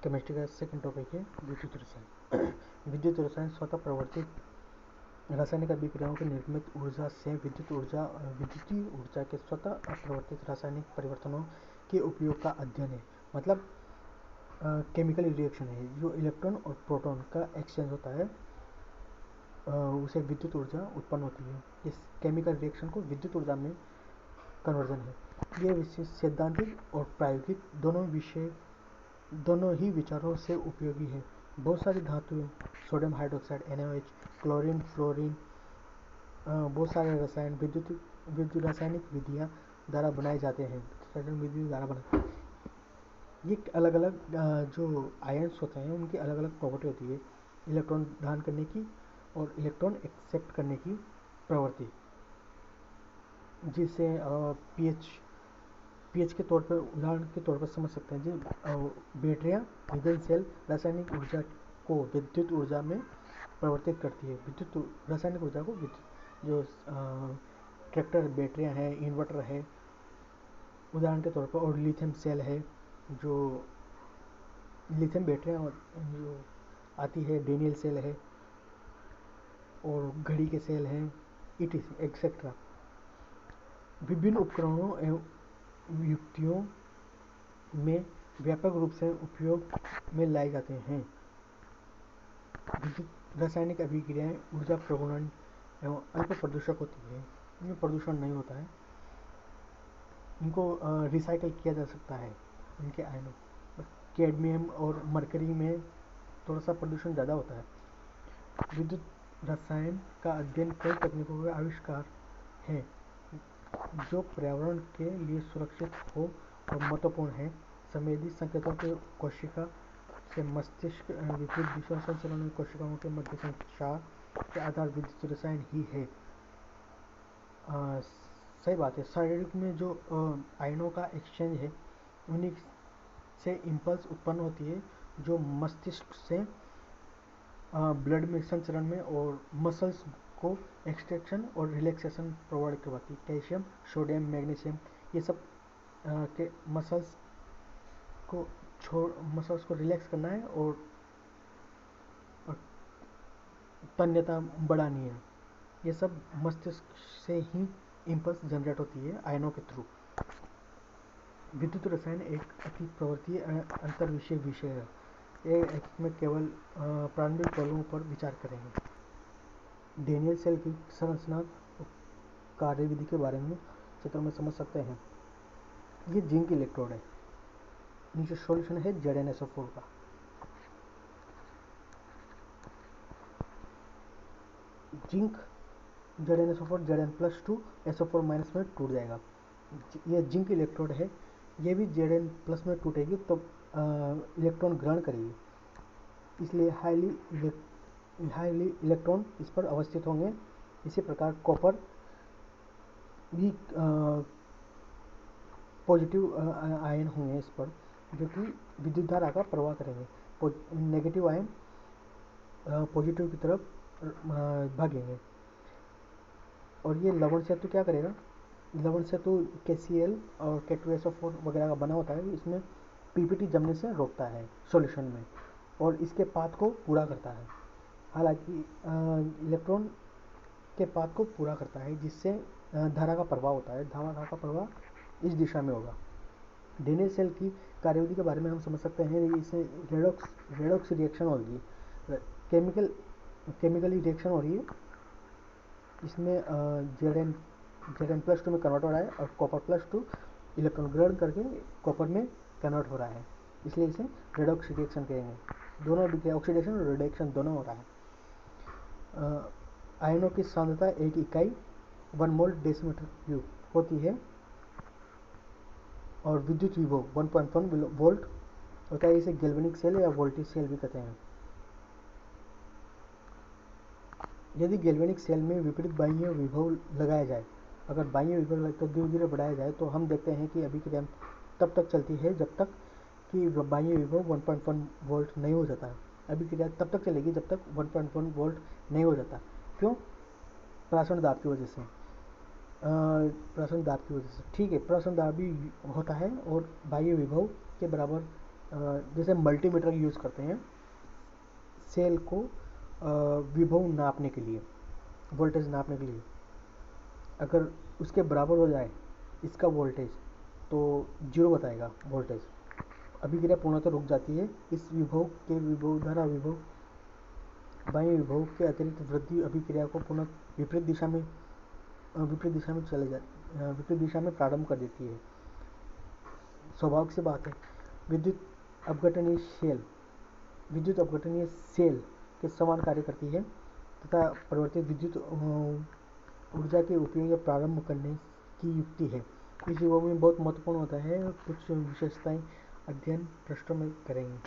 Chemistry का second topic है विद्युत रसायन। विद्युत रसायन स्वतः प्रवर्तित रासायनिक अभिक्रियाओं की निर्मित ऊर्जा से विद्युतीय ऊर्जा के स्वतः अप्रवर्तित रासायनिक परिवर्तनों के उपयोग का अध्ययन है। मतलब केमिकल रिएक्शन है, जो इलेक्ट्रॉन और प्रोटॉन का एक्सचेंज होता है, उसे विद्युत ऊर्जा उत्पन्न होती है। इस केमिकल रिएक्शन को विद्युत ऊर्जा में कन्वर्जन है। ये विषय सैद्धांतिक और प्रायोगिक दोनों ही विचारों से उपयोगी है। बहुत सारी धातुएं, sodium hydroxide NaOH, chlorine, fluorine, बहुत सारे रसायन विद्युत रासायनिक विधियां द्वारा बनाए जाते हैं। ये अलग अलग जो आयन्स होते हैं उनकी अलग अलग प्रॉपर्टी होती है। इलेक्ट्रॉन दान करने की और इलेक्ट्रॉन एक्सेप्ट करने की प्रवृत्ति, जिसे पीएच के तौर पर उदाहरण के तौर पर समझ सकते हैं। बैटरियाँ, ईंधन सेल रासायनिक ऊर्जा को विद्युत ऊर्जा में परिवर्तित करती है। रासायनिक ऊर्जा को विद्युत, जो ट्रैक्टर बैटरियाँ हैं, इन्वर्टर है उदाहरण के तौर पर, और लिथियम सेल है, जो लिथियम बैटरियाँ जो आती है, डेनियल सेल है, और घड़ी के सेल हैं, etc एक्सेट्रा। विभिन्न उपकरणों एवं युक्तियों में व्यापक रूप से उपयोग में लाए जाते हैं। विद्युत रासायनिक अभिक्रियाएं ऊर्जा प्रगुणन एवं अल्प प्रदूषक होती है। इनमें प्रदूषण नहीं होता है, इनको रिसाइकल किया जा सकता है, इनके आयनों। कैडमियम और मरकरी में थोड़ा सा प्रदूषण ज़्यादा होता है। विद्युत रसायन का अध्ययन कई तकनीकों का आविष्कार है जो पर्यावरण के लिए सुरक्षित हो और महत्वपूर्ण है। संवेदी संकेतों के कोशिका से मस्तिष्क विपरीत दिशा संचलन में कोशिकाओं के मध्य संचार के आधार विद्युत रसायन ही है। सही बात है। शारीरिक में जो आयनों का एक्सचेंज है, उन्हीं से इम्पल्स उत्पन्न होती है, जो मस्तिष्क से ब्लड में संचरण में और मसल्स को एक्सट्रैक्शन और रिलैक्सेशन प्रोवाइड करवाती है। कैल्शियम, सोडियम, मैग्नीशियम, ये सब के मसल्स को रिलैक्स करना है और तन्यता बढ़ानी है। ये सब मस्तिष्क से ही इम्पल्स जनरेट होती है आयनों के थ्रू। विद्युत रसायन एक अति प्रवृत्तीय अंतर विषय है। इसमें केवल प्रारंभिक पहलुओं पर विचार करेंगे। डेनियल सेल की संरचना कार्यविधि के बारे में चित्र में समझ सकते हैं। ये जिंक इलेक्ट्रोड है। नीचे सॉल्यूशन है ZnSO4 का। जिंक ZnSO4 Zn+2 SO4- में टूट जाएगा। ये जिंक इलेक्ट्रोड है, ये भी Zn+ में टूटेगी तो इलेक्ट्रॉन ग्रहण करेगी, इसलिए हाईली इलेक्ट्रॉन इस पर अवस्थित होंगे। इसी प्रकार कॉपर भी पॉजिटिव आयन होंगे इस पर, जो कि विद्युत धारा का प्रवाह करेंगे। नेगेटिव आयन पॉजिटिव की तरफ भागेंगे। और ये लवण सेतु क्या करेगा? लवण सेतु KCl और K2SO4 वगैरह का बना होता है। इसमें PPT जमने से रोकता है सॉल्यूशन में, और इसके पाथ को पूरा करता है। हालांकि इलेक्ट्रॉन के पाथ को पूरा करता है, जिससे धारा का प्रवाह होता है। धारा का प्रवाह इस दिशा में होगा। डेनियल सेल की कार्यविधि के बारे में हम समझ सकते हैं। इसमें रेडॉक्स रिएक्शन होगी, केमिकली रिएक्शन हो रही है। इसमें Zn+2 में कन्वर्ट हो रहा है और Copper+2 इलेक्ट्रॉन ग्रहण करके कॉपर में कन्वर्ट हो रहा है, इसलिए इसे रेडॉक्स रिएक्शन कहेंगे। दोनों अभिक्रिया, ऑक्सीडेशन और रिडक्शन दोनों हो रहा है। आयनों की सांद्रता एक इकाई 1 मोल डेसीमीटर क्यूब होती है, और विद्युत विभव 1.1 वोल्ट होता है। इसे गैल्वेनिक सेल या वोल्टेज सेल भी कहते हैं। यदि गैल्वेनिक सेल में विपरीत बाह्य विभव लगाया जाए, अगर बाह्य विभव तो धीरे धीरे बढ़ाया जाए, तो हम देखते हैं कि अभिक्रिया तब तक चलती है जब तक कि बाह्य विभव 1.1 वोल्ट नहीं हो जाता। अभिक्रिया तब तक चलेगी जब तक 1.1 वोल्ट नहीं हो जाता। क्यों? प्रासरण दाब की वजह से। प्रासरण दाब की वजह से, ठीक है, प्रासरण दाब भी होता है और बाह्य विभव के बराबर जैसे मल्टीमीटर यूज़ करते हैं सेल को विभव नापने के लिए, वोल्टेज नापने के लिए। अगर उसके बराबर हो जाए इसका वोल्टेज तो जीरो बताएगा वोल्टेज, अभिक्रिया पूर्णतः रुक जाती है। इस विभव के विभव धारा विभव बाह्य विभव के अतिरिक्त वृद्धि अभिक्रिया को पुनः विपरीत दिशा में विपरीत दिशा में प्रारंभ कर देती है। स्वाभाविक सी बात है, विद्युत अपघटनीय सेल के समान कार्य करती है तथा परिवर्तित विद्युत ऊर्जा के उपयोग प्रारंभ करने की युक्ति है। इस विभव में बहुत महत्वपूर्ण होता है, कुछ विशेषताएं अध्ययन पृष्ठों में करेंगे।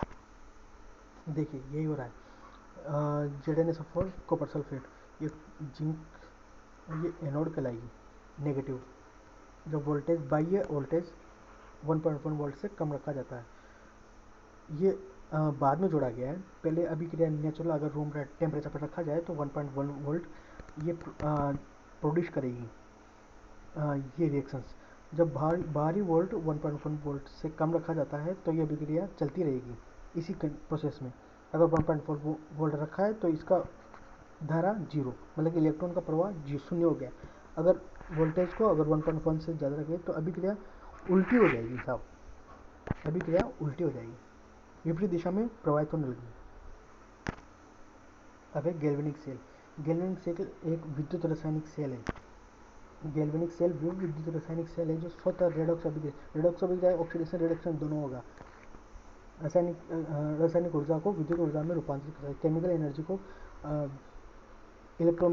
देखिए यही हो रहा है, ZnSO4 कॉपर सल्फेट, ये जिंक, ये एनोड कहलाएगी नेगेटिव, जब वोल्टेज बाह्य वोल्टेज 1.1 वोल्ट से कम रखा जाता है। ये बाद में जोड़ा गया है, पहले अभिक्रिया नेचुरल अगर रूम टेम्परेचर पर रखा जाए तो 1.1 वोल्ट ये प्रोड्यूस करेगी ये रिएक्शंस। जब बाहरी वोल्ट 1.1 वोल्ट से कम रखा जाता है तो ये अभिक्रिया चलती रहेगी इसी प्रोसेस में। अगर 1.4 वोल्ट रखा है तो इसका धारा जीरो, मतलब कि इलेक्ट्रॉन का प्रवाह शून्य हो गया। अगर वोल्टेज को अगर 1.1 से ज़्यादा रखें तो अभिक्रिया उल्टी हो जाएगी साहब, अभिक्रिया उल्टी हो जाएगी, विपरीत दिशा में प्रवाहित होने लगी। अब है गैल्वेनिक सेल। गैल्वेनिक सेल एक विद्युत रासायनिक सेल है। गैल्वेनिक सेल वो विद्युत रासायनिक सेल है जो स्वतः रेडॉक्स अभिक्रिया ऑक्सीडेशन रिडक्शन दोनों होगा। रासायनिक ऊर्जा को विद्युत ऊर्जा में रूपांतरित करता है, केमिकल एनर्जी को इलेक्ट्रिक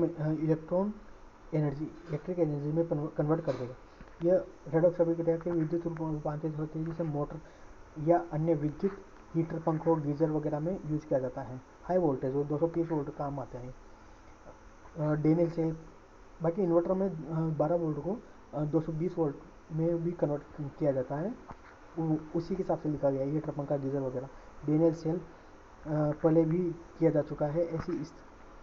एनर्जी में कन्वर्ट कर देगा। यह रेडॉक्स अभिक्रिया के विद्युत रूपांतरित होती है, जिसे मोटर या अन्य विद्युत हीटर, पंखों, गीजर वगैरह में यूज किया जाता है। हाई वोल्टेज वो 230 वोल्ट काम आते हैं। डेनियल सेल, बाकी इन्वर्टर में 12 वोल्ट को 220 वोल्ट में भी कन्वर्ट किया जाता है, उसी के हिसाब से लिखा गया है हीटर, पंखा, गीजर वगैरह। डेनियल सेल पहले भी किया जा चुका है।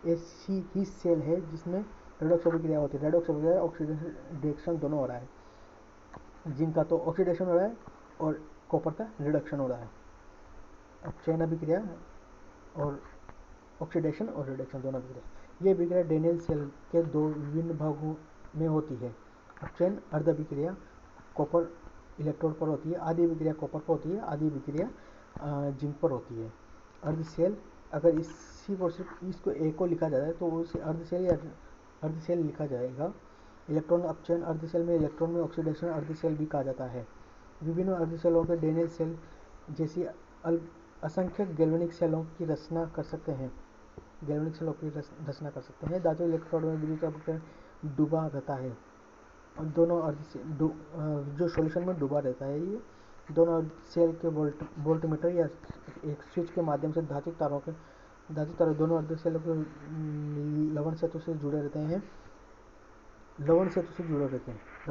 ऐसी ही सेल है जिसमें रेडॉक्स अभिक्रिया होती है। रेडॉक्स अभिक्रिया ऑक्सीडेशन रिडक्शन दोनों हो रहा है, जिंक का तो ऑक्सीडेशन हो रहा है और कॉपर का रिडक्शन हो रहा है। अब चयन अभिक्रिया और ऑक्सीडेशन और रिडक्शन दोनों अभिक्रिया, ये अभिक्रिया डेनियल सेल के दो विभिन्न भागों में होती है। अपचयन अर्ध अभिक्रिया कॉपर इलेक्ट्रोड पर होती है, आधी अभिक्रिया कॉपर पर होती है, आधी अभिक्रिया जिंक पर होती है। अर्ध सेल, अगर इसी को सिर्फ इसको एक को लिखा जाए तो उसे अर्ध सेल या अर्ध सेल लिखा जाएगा। इलेक्ट्रॉन अपचयन अर्ध सेल में, इलेक्ट्रॉन में ऑक्सीडेशन अर्ध सेल भी कहा जाता है। विभिन्न अर्ध सेलों के डेनियल सेल जैसी असंख्य गैल्वेनिक सेलों की रचना कर सकते हैं। धातु इलेक्ट्रोड में विद्युत अपघटन डूबा रहता है, दोनों अर्ध से जो सॉल्यूशन में डूबा रहता है, ये दोनों अर्ध सेल के वोल्टमीटर या एक स्विच के माध्यम से धातु तारों दोनों अर्ध सेलों के लवण सेतु से जुड़े रहते हैं। लवण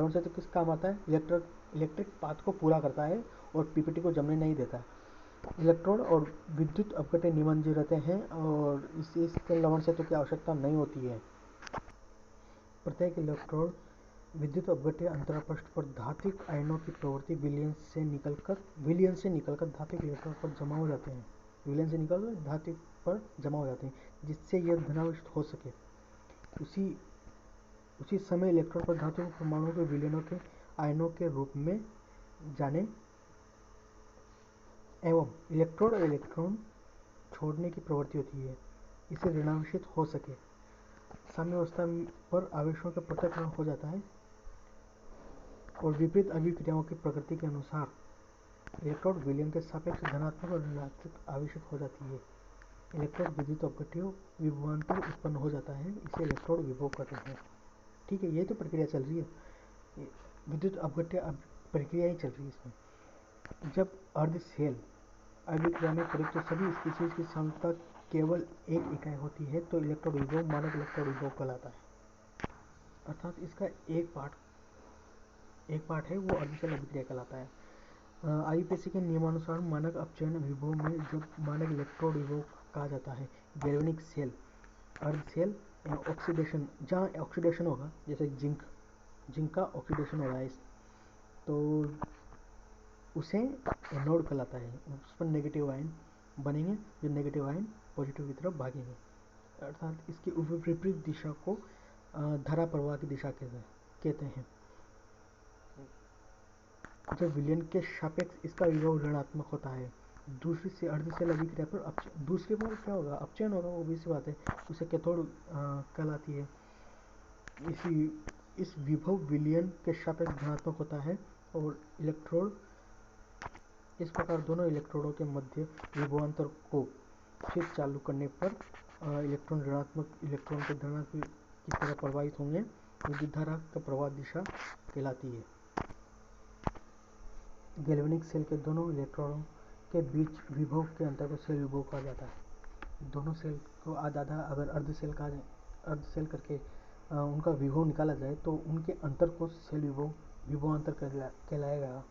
सेतु किस काम आता है? इलेक्ट्रिक पाथ को पूरा करता है और पीपीटी को जमने नहीं देता है। इलेक्ट्रोड और विद्युत अपघटन निमंजित रहते हैं और इसके लवण सेतु की आवश्यकता नहीं होती है। प्रत्येक इलेक्ट्रोड विद्युत अपघट्य अंतरापृष्ठ पर धात्विक आयनों की प्रवृत्ति विलयन से निकलकर धात्विक इलेक्ट्रोड पर जमा हो जाते हैं। विलयन से निकलकर धात्विक पर जमा हो जाते हैं, जिससे यह धनावेशित हो सके। उसी समय इलेक्ट्रोड पर धातु परमाणुओं के विलयनों के आयनों के रूप में जाने एवं इलेक्ट्रोड और इलेक्ट्रॉन छोड़ने की प्रवृत्ति होती है, इसे ऋणावेशित हो सके। साम्यावस्था पर आवेशों का पृथक्करण हो जाता है और विपरीत अभिक्रियाओं की प्रकृति के अनुसार इलेक्ट्रोड विलयन के सापेक्ष धनात्मक और ऋणात्मक आवेशित हो जाती है। इलेक्ट्रोड विद्युत अपघट्य विभवांतर उत्पन्न हो जाता है, इसे इलेक्ट्रोड विभव कहते हैं। ठीक है, ये तो प्रक्रिया चल रही है, विद्युत अपघट्य प्रक्रिया ही चल रही है इसमें। जब अर्ध सेल अभिक्रिया में प्रयुक्त सभी स्पीशीज की क्षमता केवल एक इकाई होती है तो इलेक्ट्रोड विभव मानक इलेक्ट्रोड विभव कहलाता है। अर्थात इसका एक पार्ट है वो अर्ध सेल अभिक्रिया कहलाता है। आईपीसी के नियमानुसार मानक अपचयन विभव में जब मानक इलेक्ट्रोड विभव कहा जाता है। गैल्वेनिक सेल अर्ध सेल ऑक्सीडेशन, जहाँ ऑक्सीडेशन होगा, जैसे जिंक का ऑक्सीडेशन हो रहा है तो उसे एनोड कहलाता है। उस पर नेगेटिव आयन बनेंगे, जो नेगेटिव आयन पॉजिटिव की तरफ भागेंगे, अर्थात इसकी विपरीत दिशा को धारा प्रवाह की दिशा कहते हैं। जब विलयन के सापेक्ष इसका विभव ऋणात्मक होता है, दूसरी से अर्ध सेल अभिक्रिया पर दूसरी बार क्या होगा, अपचयन होगा, वो भी सी बात है, उसे कैथोड कहलाती है। इस विभव विलयन के सापेक्ष धनात्मक होता है और इलेक्ट्रोड इस प्रकार दोनों इलेक्ट्रोडों के मध्य विभवांतर को फिर चालू करने पर इलेक्ट्रॉन ऋणात्मक इलेक्ट्रॉन के धनात्मक की तरह प्रवाहित होंगे। विद्युत धारा का प्रवाह दिशा कहलाती है। गैल्वेनिक सेल के दोनों इलेक्ट्रोडों के बीच विभव के अंतर को सेल विभव कहा जाता है। दोनों सेल को आधा आधा अगर अर्ध सेल करके उनका विभव निकाला जाए तो उनके अंतर को सेल विभवांतर कहलाएगा।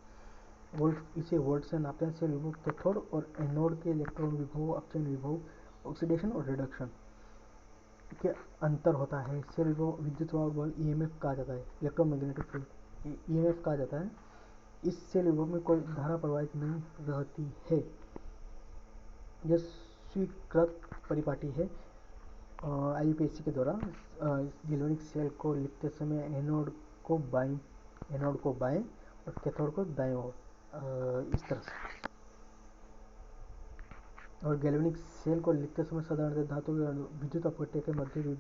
इसे वोल्ट से नापते हैं। सेल विभव कैथोड और एनोड के इलेक्ट्रॉन विभव, अपचयन विभव, ऑक्सीडेशन और रिडक्शन के अंतर होता है। सेल विभव विद्युत बल ईएमएफ कहा जाता है, इलेक्ट्रोमैग्नेटिक फील्ड ईएमएफ कहा जाता है। इस सेल विभव में कोई धारा प्रवाहित नहीं रहती है। यह स्वीकृत परिपाटी है आईयूपीएसी के द्वारा। गैल्वेनिक सेल को लिखते समय एनोड को बाएं और कैथोड को दाएं ओर, इस तरह से। और गैल्वेनिक सेल को लिखते समय साधारणतः धातु के विद्युत अपघट्य के मध्य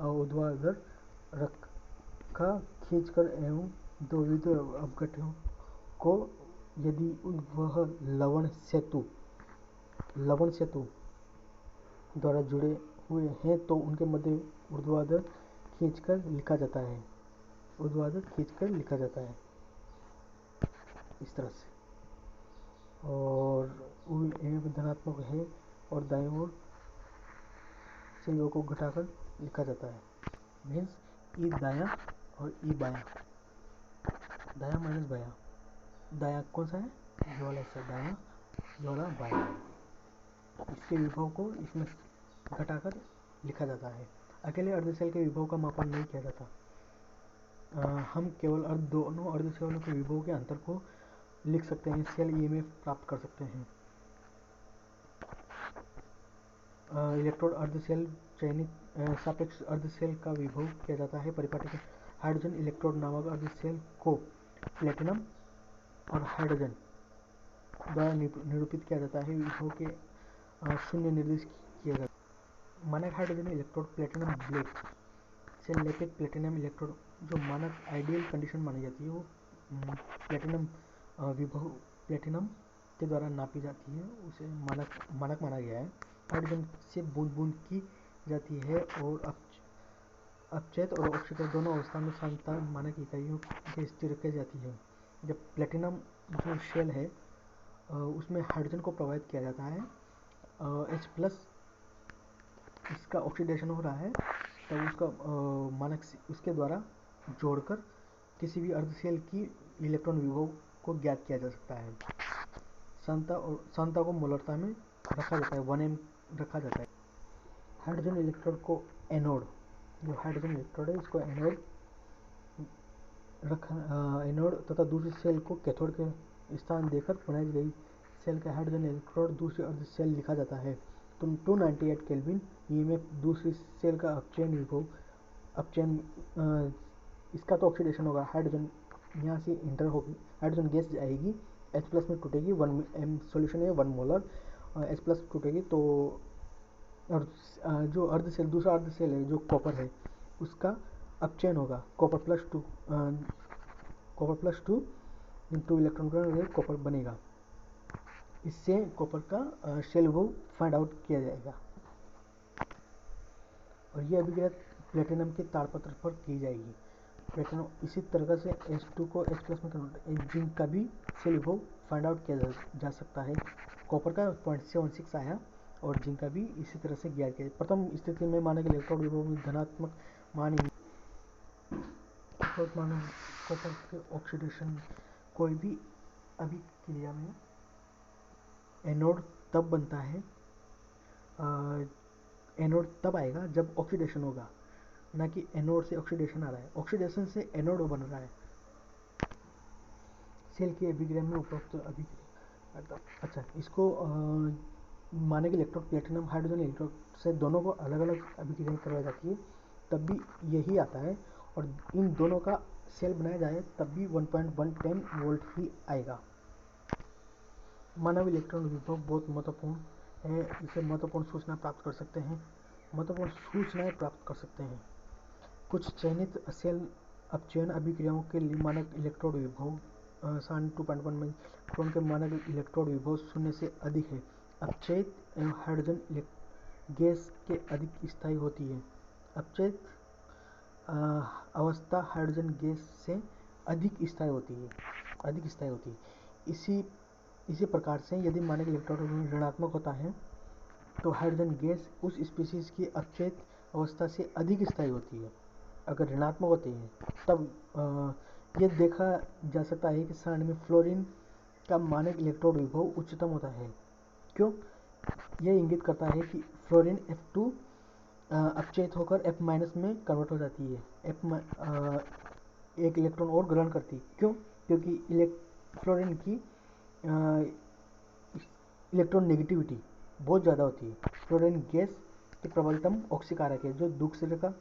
ऊर्ध्वाधर रखा खींचकर एवं दो विद्युत अपघट्यों को, यदि वह लवण सेतु द्वारा जुड़े हुए हैं तो उनके मध्य ऊर्ध्वाधर खींचकर लिखा जाता है, इस तरह से। और धनात्मक है और दाएं ओर सेलों को घटाकर लिखा जाता है। मीन्स ई दायां और ई बायां, दायां माइनस बायां। दायां कौन सा है, ये वाला हिस्सा दायां, ये वाला बायां। इसके विभव को इसमें घटाकर लिखा जाता है। अकेले अर्धसेल के विभव का मापन नहीं किया जाता। हम केवल दोनों अर्धसेलों के विभव के अंतर को लिख सकते हैं, सेल ईएमएफ प्राप्त कर सकते हैं। इलेक्ट्रोड अर्धसेल चयनित सापेक्ष अर्धसेल का विभव किया जाता है। परिपाटी के हाइड्रोजन इलेक्ट्रोड नामक अर्धसेल को प्लेटिनम और हाइड्रोजन द्वारा निरूपित किया जाता है। विभव के शून्य निर्दिष्ट किया जाता है। मानक हाइड्रोजन इलेक्ट्रोड प्लेटिनम ब्लैक से लेपित प्लेटिनम इलेक्ट्रोड, जो मानक आइडियल कंडीशन मानी जाती है, वो प्लेटिनम विभव प्लेटिनम के द्वारा नापी जाती है, उसे मानक माना गया है। हाइड्रोजन से बूंद बूंद की जाती है और अपचयित और ऑक्सीकृत दोनों अवस्था में सांद्रता मानक इकाइयों के स्थिर रखी जाती है। जब प्लेटिनम जो शेल है उसमें हाइड्रोजन को प्रवाहित किया जाता है, H+ इसका ऑक्सीडेशन हो रहा है, तब उसका मानक उसके द्वारा जोड़कर किसी भी अर्धसेल की इलेक्ट्रॉन विभव को ज्ञात किया जा सकता है। सांद्रता को मोलरता में रखा जाता है, 1m रखा जाता है। हाइड्रोजन इलेक्ट्रोड को एनोड, जो हाइड्रोजन इलेक्ट्रोड है इसको एनोड तथा दूसरी सेल को कैथोड के स्थान देकर बनाई गई सेल का हाइड्रोजन इलेक्ट्रोड दूसरी अर्धसेल लिखा जाता है। तो 298 केल्विन ईएमएफ दूसरी सेल का अपचयन इसका तो ऑक्सीडेशन होगा, हाइड्रोजन यहाँ से इंटर होगी, हाइड्रोजन गैस जाएगी, H+ में टूटेगी, 1m सॉल्यूशन है, 1 मोलर H+ टूटेगी, तो और जो अर्धसेल दूसरा अर्धसेल है जो कॉपर है उसका अपचयन होगा, कॉपर प्लस टू इलेक्ट्रॉन का कॉपर बनेगा। इससे कॉपर का शेल विभव फाइंड आउट किया जाएगा और यह अभिक्रिया प्लेटिनम के ताड़पत्र पर की जाएगी। प्लेटिनम इसी तरह से H2 को H+ में कन्वर्ट, जिंक का भी शेल विभव फाइंड आउट किया जा सकता है। कॉपर का 0.76 आया और जिंक का भी इसी तरह से ज्ञात किया। प्रथम स्थिति में माना कि इलेक्ट्रॉन विभव में धनात्मक मान कॉपर के ऑक्सीडेशन, कोई भी अभिक्रिया में एनोड तब बनता है, एनोड तब आएगा जब ऑक्सीडेशन होगा, ना कि एनोड से ऑक्सीडेशन आ रहा है, ऑक्सीडेशन से एनोड बन रहा है। सेल की अभिक्रिया में उपरोक्त अच्छा, इसको माने कि इलेक्ट्रोड प्लेटिनम हाइड्रोजन इलेक्ट्रोड से दोनों को अलग अलग अभिक्रिया करवाई जाती है तब भी यही आता है, और इन दोनों का सेल बनाया जाए तब भी 1.110 वोल्ट ही आएगा। मानव इलेक्ट्रॉन विभव बहुत महत्वपूर्ण है, इसे महत्वपूर्ण सूचना प्राप्त कर सकते हैं, महत्वपूर्ण सूचनाएं प्राप्त कर सकते हैं। कुछ चयनित सेल अपचयन अभिक्रियाओं के लिए मानक इलेक्ट्रोड विभव सारणी 2.1 में इलेक्ट्रॉन के मानक इलेक्ट्रोड विभव 0 से अधिक है। अपचयित एवं हाइड्रोजन गैस के अधिक स्थायी होती है। अपचयित अवस्था हाइड्रोजन गैस से अधिक स्थायी होती है। इसी प्रकार से यदि मानक इलेक्ट्रोड ऋणात्मक होता है तो हाइड्रोजन गैस उस स्पीशीज की अपचयित अवस्था से अधिक स्थायी होती है। अगर ऋणात्मक होती है तब यह देखा जा सकता है कि सारणी में फ्लोरीन का मानक इलेक्ट्रोड विभव उच्चतम होता है। क्यों? यह इंगित करता है कि फ्लोरीन F2 अपचयित होकर F- में कन्वर्ट हो जाती है। एक इलेक्ट्रॉन और ग्रहण करती है। क्यों? क्योंकि फ्लोरीन की इलेक्ट्रॉन नेगेटिविटी बहुत ज़्यादा होती है। फ्लोरीन गैस के प्रबलतम ऑक्सीकारक है, जो दूसरे का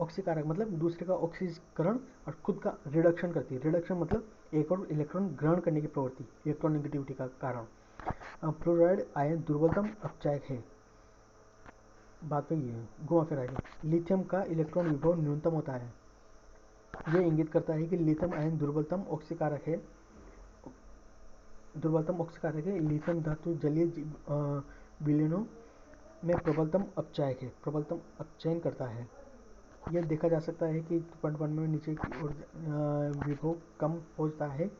ऑक्सीकारक मतलब दूसरे का ऑक्सीकरण और खुद का रिडक्शन करती है। रिडक्शन मतलब एक और इलेक्ट्रॉन ग्रहण करने की प्रवृत्ति, इलेक्ट्रॉन नेगेटिविटी का कारण। फ्लोराइड आयन दुर्बलतम अपचायक है। बात तो ये है, घुमा फिरा के लिथियम का इलेक्ट्रॉन विभव न्यूनतम होता है। यह इंगित करता है कि लिथियम आयन दुर्बलतम ऑक्सीकारक है। लिथियम धातु जलीय विलयनों में प्रबलतम अपचयन करता है। यह देखा जा सकता है कि 2.1 में नीचे की ओर विभव कम पहुंचता है।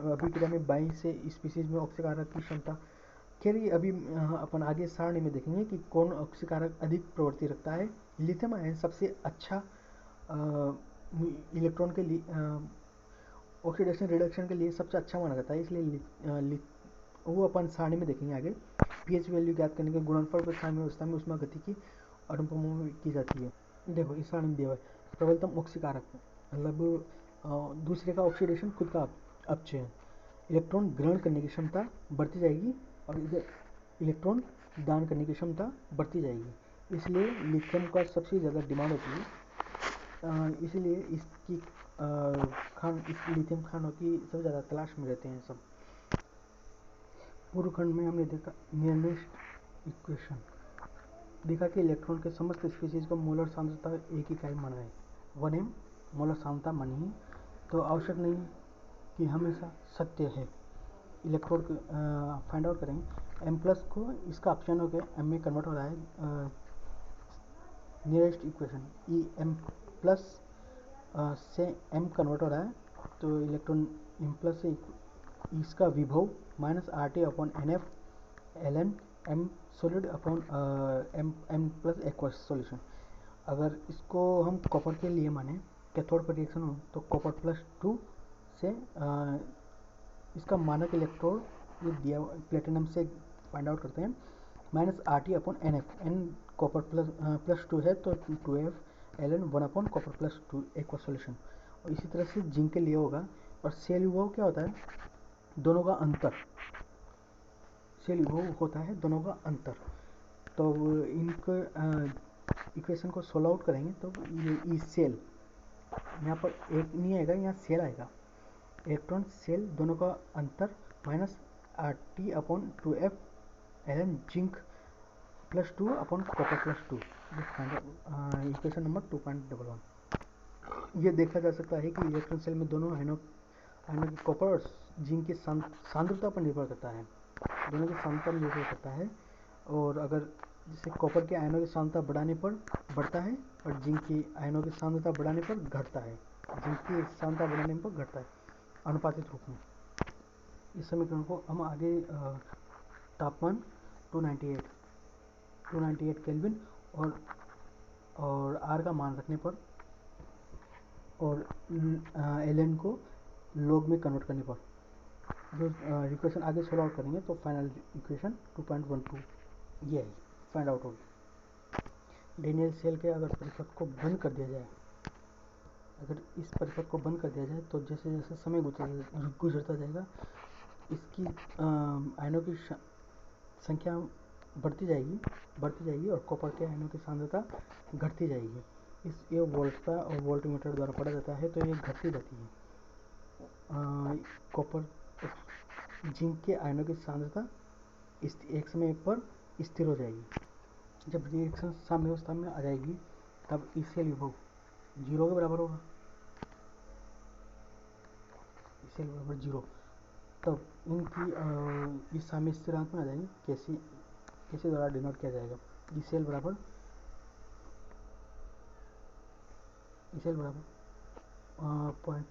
अभिक्रिया में बाई से स्पीशीज में ऑक्सीकारक की क्षमता। खैर अभी अपन आगे सारणी में देखेंगे कि कौन ऑक्सीकारक अधिक प्रवृत्ति रखता है। लिथियम आयन सबसे अच्छा इलेक्ट्रॉन के लिए ऑक्सीडेशन रिडक्शन के लिए सबसे अच्छा माना जाता है, इसलिए वो अपन सारणी में देखेंगे आगे। पीएच वैल्यू ज्ञात करने के गुणनफल पर सारणी व्यवस्था में उष्मा गति की अनुपमा की जाती है। देखो इस सारणी में दिया हुआ है प्रबलतम ऑक्सीकारक मतलब दूसरे का ऑक्सीडेशन, खुद का अपचयन। इलेक्ट्रॉन ग्रहण करने की क्षमता बढ़ती जाएगी और इलेक्ट्रॉन दान करने की क्षमता बढ़ती जाएगी। इसलिए लिथियम का सबसे ज़्यादा डिमांड होती है। इसलिए इसकी इस लिथियम खानों की सबसे ज़्यादा तलाश में रहते हैं सब। पूर्व खंड में हमने देखा नियरेस्ट इक्वेशन, देखा कि इलेक्ट्रॉन के समस्त स्पीशीज को मोलर सांद्रता एक इकाई माना है, 1m मोलर सांद्रता मानी है। तो आवश्यक नहीं कि हमेशा सत्य है। इलेक्ट्रोड फाइंड आउट करेंगे। m प्लस को इसका अपचयन होकर m में कन्वर्ट हो रहा है। Nearest equation E m plus से m कन्वर्ट हो रहा है, तो इलेक्ट्रॉन m प्लस से इसका विभव minus RT upon NF ln m solid upon m plus aqueous solution. अगर इसको हम कॉपर के लिए माने कैथोड पर रिएक्शन हो तो कॉपर प्लस 2 से इसका मानक इलेक्ट्रोड ये दिया प्लेटिनम से फाइंड आउट करते हैं, minus RT upon NF। n copper plus 2 है तो 2F ln 1 upon copper plus 2 aqua solution. और इसी तरह से जिंक के लिए होगा। और सेल विभव क्या होता है? दोनों का अंतर। सेल विभव होता है दोनों का अंतर। तो इनको इक्वेशन को सोल्व आउट करेंगे तो ये ई सेल यहाँ पर एक नहीं आएगा, यहाँ सेल आएगा। इलेक्ट्रॉन सेल दोनों का अंतर minus RT upon 2F ln zinc plus 2 upon copper plus 2। Equation number 2.11। ये देखा जा सकता है कि इलेक्ट्रॉन सेल में दोनों आयनों की कॉपर और जिंक की सांद्रता पर निर्भर करता है। दोनों की सांद्रता पर निर्भर करता है। और अगर जैसे कॉपर के आयनों की सांद्रता बढ़ाने पर बढ़ता है और जिंक की आयनों की सांद्रता बढ़ाने पर घटता है। जिंक की सांद्रता बढ़ाने पर घटता है अनुपातिक रूप में। इस समीकरण को हम आगे तापमान 298 केल्विन और R का मान रखने पर और ln को लॉग में कन्वर्ट करने पर जो इक्वेशन आगे सोल्व आउट करेंगे तो फाइनल इक्वेशन 2.12 ये है फाइंड आउट होगी। डेनियल सेल के अगर परिपथ को बंद कर दिया जाए, अगर इस परिपथ को बंद कर दिया जाए तो जैसे जैसे समय गुजरता जाएगा इसकी आयनों की संख्या बढ़ती जाएगी और कॉपर के आयनों की सांद्रता घटती जाएगी। ये वोल्टता और वोल्टमीटर द्वारा पढ़ा जाता है, तो ये घटती जाती है। कॉपर जिंक के आयनों की सांद्रता एक समय पर स्थिर हो जाएगी। जब रिएक्शन साम्य अवस्था में आ जाएगी तब ईसीएल विभव 0 के बराबर होगा। ईसीएल बराबर 0, तब इनकी इस साम्य स्थिरांक में आ जाएंगे। कैसे द्वारा डिनोट किया जाएगा? ईसीएल बराबर पॉइंट,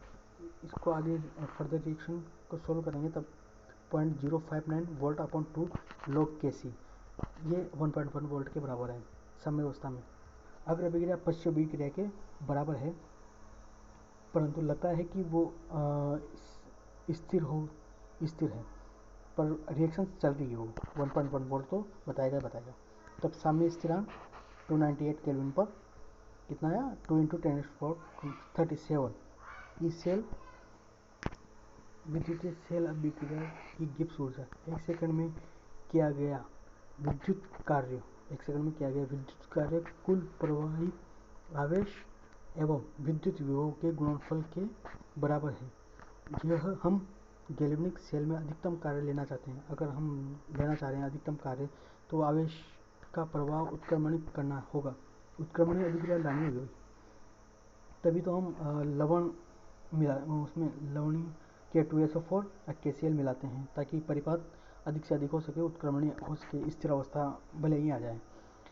इसको आगे फर्दर रिएक्शन को सोल्व करेंगे तब 0.059 वोल्ट अपॉन 2 log Kc, ये 1.1 वोल्ट के बराबर है साम्य अवस्था में। अग्र अभिक्रिया पश्च अभिक्रिया के बराबर है, परंतु लगता है कि वो स्थिर है, पर रिएक्शन चल रही है वो 1.1 वोल्ट तो बताएगा। तब साम्य स्थिरांक 298 केल्विन पर कितना आया? 2 × 10⁻37। ई सेल विद्युतीय सेल अभिक्रिया की गिब्स ऊर्जा 1 सेकंड में किया गया विद्युत कार्य कुल प्रवाहित आवेश एवं विद्युत विभव के गुणनफल के बराबर है। यह हम गैल्वेनिक सेल में अधिकतम कार्य लेना चाहते हैं। अगर हम लेना चाह रहे हैं अधिकतम कार्य, तो आवेश का प्रवाह उत्क्रमणित करना होगा, उत्क्रमणीय अभिक्रिया लानी होगी। तभी तो हम लवण उसमें लवणीय K2SO4 और KCl मिलाते हैं, ताकि परिपात अधिक से अधिक हो सके, उत्क्रमणीय हो सके, स्थिर अवस्था भले ही आ जाए।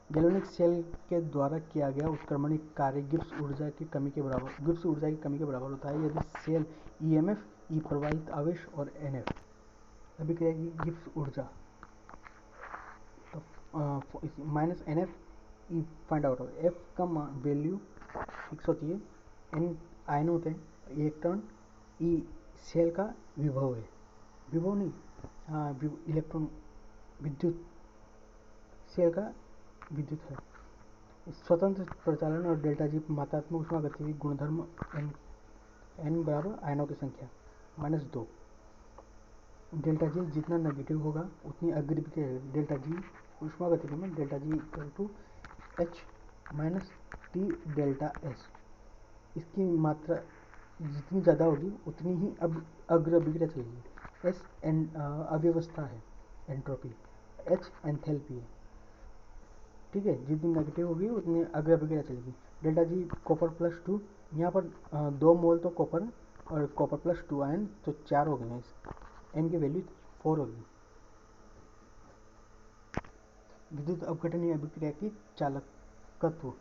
गैल्वेनिक सेल के द्वारा किया गया उत्क्रमणीय कार्य गिब्स ऊर्जा की कमी के बराबर होता है यदि सेल EMF, ई प्रवाहित आवेश और NF अभिक्रिया की गिब्स ऊर्जा माइनस NF ई फाइंड आउट होगा। F का वैल्यू फिक्स होती है, N आयन होते हैं, इलेक्ट्रॉन, ई सेल का विभव है, विभव नहीं, हाँ इलेक्ट्रॉन, विद्युत, सेल का विद्युत है। स्वतंत्र प्रचालन और डेल्टा जी मात्रात्मक ऊष्मागतिकी गुणधर्म n बराबर आयनों की संख्या -2। डेल्टा जी जितना नेगेटिव होगा उतनी अग्रिभिक्रिया होगी। डेल्टा जी ऊष्मागतिकी में delta G equal to H minus T delta S। इसकी मात्रा जितनी ज़्यादा होगी उतनी ही अग्र अभिक्रिया चलेगी। S अव्यवस्था है, एंट्रोपी, H एंथैल्पी है, ठीक है। जितनी नेगेटिव होगी उतनी अग्र अभिक्रिया चलेगी। डेल्टा जी कॉपर +2, यहाँ पर 2 मोल तो कॉपर और कॉपर +2 आयन, तो 4 हो गए हैं, n की वैल्यू 4 होगी। विद्युत अपघटनीय अभिक्रिया की चालकत्व,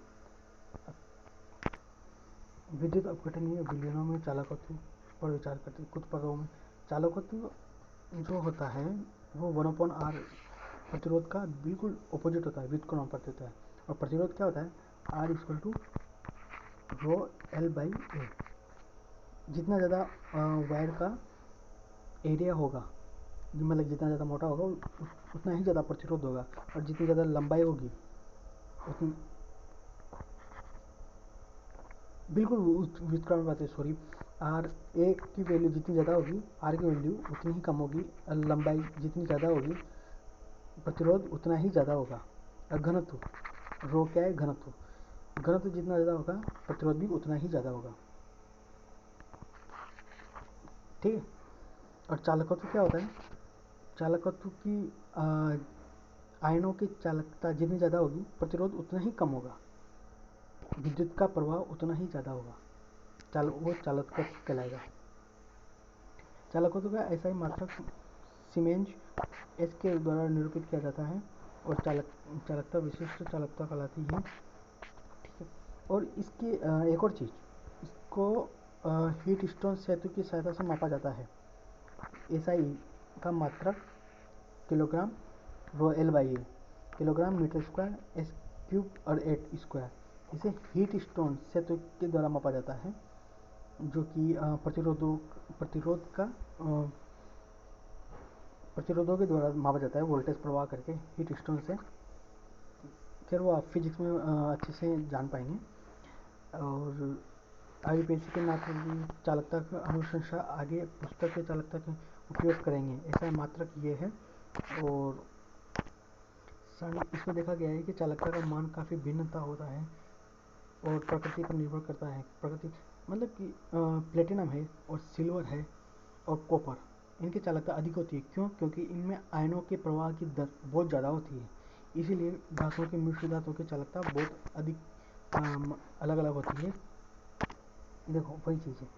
विद्युत अपघटनीय विलयनों में चालकत्व पर विचार करते हैं। कुछ पदों में चालकत्व जो होता है वो 1/r प्रतिरोध का बिल्कुल अपोजिट होता है, व्युत्क्रमानुपात देता है। और प्रतिरोध क्या होता है? R = ρl/a। जितना ज़्यादा वायर का एरिया होगा, मतलब जितना ज़्यादा मोटा होगा उतना ही ज़्यादा प्रतिरोध होगा, और जितनी ज़्यादा लंबाई होगी उतनी बिल्कुल व्युत्क्रमानुपात है, सॉरी, आर ए की वैल्यू जितनी ज़्यादा होगी आर की वैल्यू उतनी ही कम होगी, लंबाई जितनी ज़्यादा होगी प्रतिरोध उतना ही ज़्यादा होगा। और घनत्व, रो क्या है? घनत्व जितना ज़्यादा होगा प्रतिरोध भी उतना ही ज़्यादा होगा, ठीक है। और चालकत्व क्या होता है? चालकत्व की आयनों की चालकता जितनी ज़्यादा होगी प्रतिरोध उतना ही कम होगा, विद्युत का प्रवाह उतना ही ज़्यादा होगा, वो चालकत्व कहलाएगा। चालकत्व का ऐसा ही मात्रक सीमेंस एस के द्वारा निरूपित किया जाता है, और चालकता विशिष्ट चालकता कहलाती है, ठीक है। और इसकी एक और चीज़, इसको हीट स्टोन सेतु की सहायता से मापा जाता है। SI का मात्रक किलोग्राम ρl/a, किलोग्राम मीटर² S³ और 8 स्क्वायर। इसे हीट स्टोन सेतु के द्वारा मापा जाता है, जो कि प्रतिरोधों के द्वारा मापा जाता है, वोल्टेज प्रवाह करके हीट स्टोन से। फिर वो आप फिजिक्स में अच्छे से जान पाएंगे। और आगे पेशी के नाथ चालकता का अनुशंसा, आगे पुस्तक के चालकता के उपयोग करेंगे, ऐसा मात्रक ये है। और इसमें देखा गया है कि चालकता का मान काफ़ी भिन्नता होता है और प्रकृति पर निर्भर करता है। प्रकृति मतलब कि प्लेटिनम है और सिल्वर है और कॉपर, इनकी चालकता अधिक होती है। क्यों? क्योंकि इनमें आयनों के प्रवाह की दर बहुत ज़्यादा होती है, इसीलिए धातुओं की मिश्र धातुओं की चालकता बहुत अधिक अलग अलग होती है। देखो वही चीज़ है,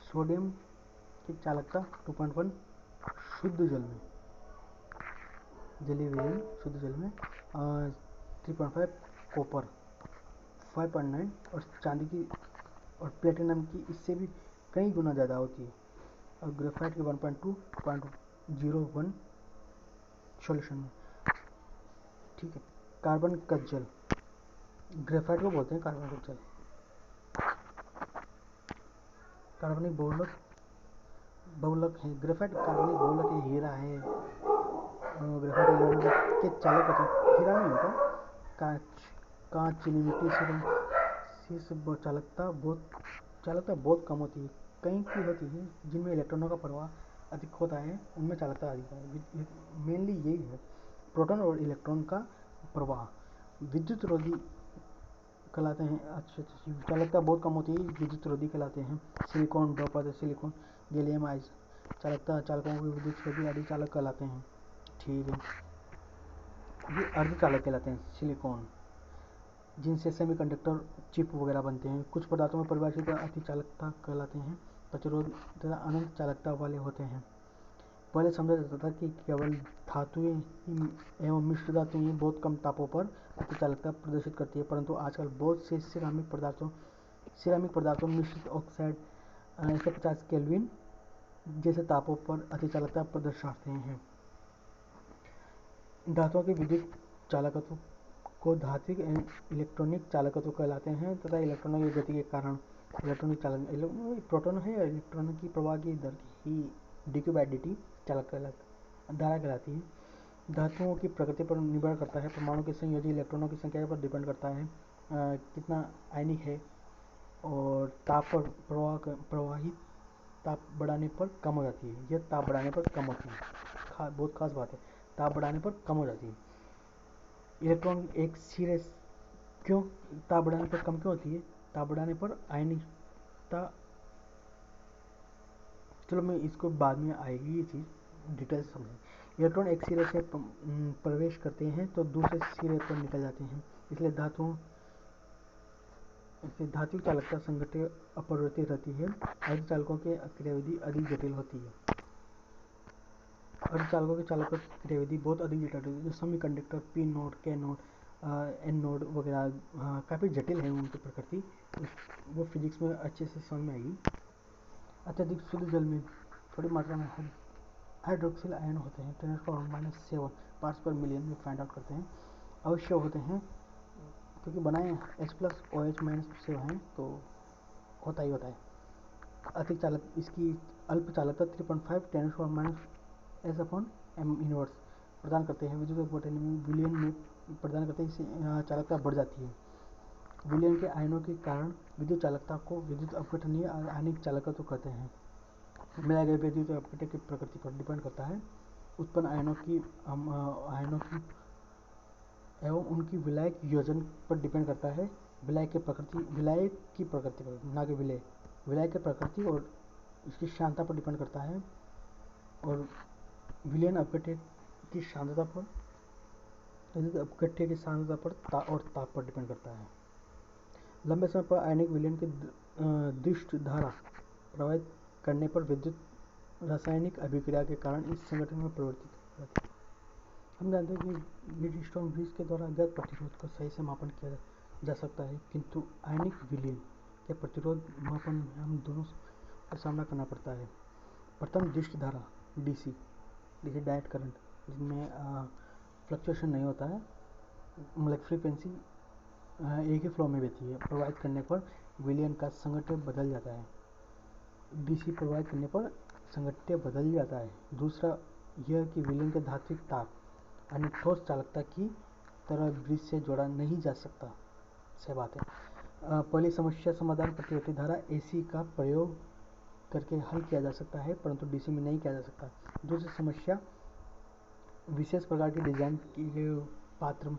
सोडियम की चालकता 2.1 शुद्ध जल में, जलीय विलीन शुद्ध जल में, 3.5 कॉपर, 5.9 और चांदी की और प्लेटिनम की इससे भी कई गुना ज़्यादा होती है। और ग्रेफाइट की 1.2.01 सॉल्यूशन में। ठीक है, कार्बन का जल, ग्रेफाइट को बोलते हैं कार्बन का जल। कार्बनिक बहुलक है, ग्रेफाइट कार्बनिक बहुलक है, हीरा है। ग्रेफाइट के चालक होते हैं, हीरा नहीं होता, कांच, चीनी मिट्टी से सब चालकता बहुत कम होती है। कई की होती है जिनमें इलेक्ट्रॉनों का प्रवाह अधिक होता है, उनमें चालकता अधिक है। मेनली यही है, प्रोटॉन और इलेक्ट्रॉन का प्रवाह। विद्युत रोधी कहलाते हैं, अच्छा चालकता बहुत कम होती है, विद्युत रोधी कहलाते हैं। सिलिकॉन ड्रॉप आते, सिलिकॉन गैलियम आइस चालकता चालकों को विद्युत रोधी आदि चालक कहलाते हैं। ठीक है, ये अर्धचालक कहलाते हैं सिलिकॉन, जिनसे सेमीकंडक्टर चिप वगैरह बनते हैं। कुछ पदार्थों में परिभाषित अति चालकता कहलाते हैं, प्रतिरोध तथा अनंत चालकता वाले होते हैं। पहले समझा जाता था कि केवल धातुएं एवं मिश्र धातुएं बहुत कम तापों पर अति चालकता प्रदर्शित करती है, परंतु आजकल बहुत से सिरामिक पदार्थों मिश्रित ऑक्साइड 150 केल्विन जैसे तापों पर अति चालकता प्रदर्शाते हैं। धातुओं के विद्युत चालकत्व को धात्विक इलेक्ट्रॉनिक चालकत्व कहलाते हैं तथा इलेक्ट्रॉनों की गति के कारण इलेक्ट्रॉनिक चालक प्रोटॉन है, इलेक्ट्रॉनों की प्रवाह की दर ही dQ/dt चालक धारा कहलाती है। धातुओं की प्रकृति पर निर्भर करता है, परमाणु के संयोजी इलेक्ट्रॉनों की संख्या पर डिपेंड करता है, कितना आयनिक है, और ताप पर प्रवाहित ताप बढ़ाने पर कम हो जाती है। यह ताप बढ़ाने पर कम होती है, बहुत खास बात है, ताप बढ़ाने पर कम हो जाती है। इलेक्ट्रॉन एक सिरे, क्यों ताप बढ़ाने पर कम क्यों होती है? ताप बढ़ाने पर आयनिकता, चलो मैं इसको बाद में आएगी ये चीज़ डिटेल से समझें। इलेक्ट्रॉन एक सिरे से प्रवेश करते हैं तो दूसरे सिरे पर निकल जाते हैं, इसलिए धातु चालकता संगठित अपरिवर्तित रहती है। अर्धचालकों की क्रियाविधि अधिक जटिल होती है। अर्धचालकों की चालक क्रियाविधि बहुत अधिक जटिल होती है, जो सेमीकंडक्टर, पी नोड, के नोड, एन नोड वगैरह काफ़ी जटिल है उनकी प्रकृति, वो फिजिक्स में अच्छे से समझ में आएगी। अत्यधिक शुद्ध जल में थोड़ी मात्रा में हाइड्रोक्सिल आयन होते हैं, 10⁻⁷ पार्ट्स पर मिलियन में फाइंड आउट करते हैं। अवश्य होते हैं क्योंकि बनाए H+OH- हैं तो होता ही होता है। अधिक चालक, इसकी अल्प चालकता 3.5 10⁻⁻m प्रदान करते हैं। विद्युत अपघटन में विलयन में प्रदान करते हैं, इससे चालकता बढ़ जाती है। विलयन के आयनों के कारण विद्युत चालकता को विद्युत अपघटनीय आयनिक चालकत्व कहते हैं। मिलाए गए विद्युत अपघटन की प्रकृति पर डिपेंड करता है, उत्पन्न आयनों की एवं उनकी विलायक योजन पर डिपेंड करता है। विलायक की प्रकृति पर, ना कि विलायक की प्रकृति और इसकी शांतता पर डिपेंड करता है, और विलयन अपघट्य की सांद्रता पर, और ताप पर डिपेंड करता है। लंबे समय पर आयनिक विलयन की दृष्ट धारा प्रवाहित करने पर विद्युत रासायनिक अभिक्रिया के कारण इस संगठन में परिवर्तित होती है। हम जानते हैं कि व्हीटस्टोन ब्रिज के द्वारा अज्ञात प्रतिरोध का सही से मापन किया जा सकता है, किंतु आयनिक विलयन के प्रतिरोध मापन में हम दोनों का सामना करना पड़ता है। प्रथम दृष्ट धारा डीसी डायरेक्ट करंट, जिनमें फ्लक्चुएशन नहीं होता है, मतलब फ्रीक्वेंसी एक ही फ्लो में बहती है, प्रवाहित करने पर विलयन का संगठ्य बदल जाता है। डीसी प्रवाहित करने पर संगठ्य बदल जाता है। दूसरा यह कि विलयन के धात्विक ताप यानी ठोस चालकता की तरह ब्रिज से जोड़ा नहीं जा सकता। सही बात है। पहली समस्या समाधान प्रतिवर्ती धारा एसी का प्रयोग करके हल किया जा सकता है, परंतु डीसी में नहीं किया जा सकता। दूसरी समस्या, विशेष प्रकार की डिजाइन के पात्र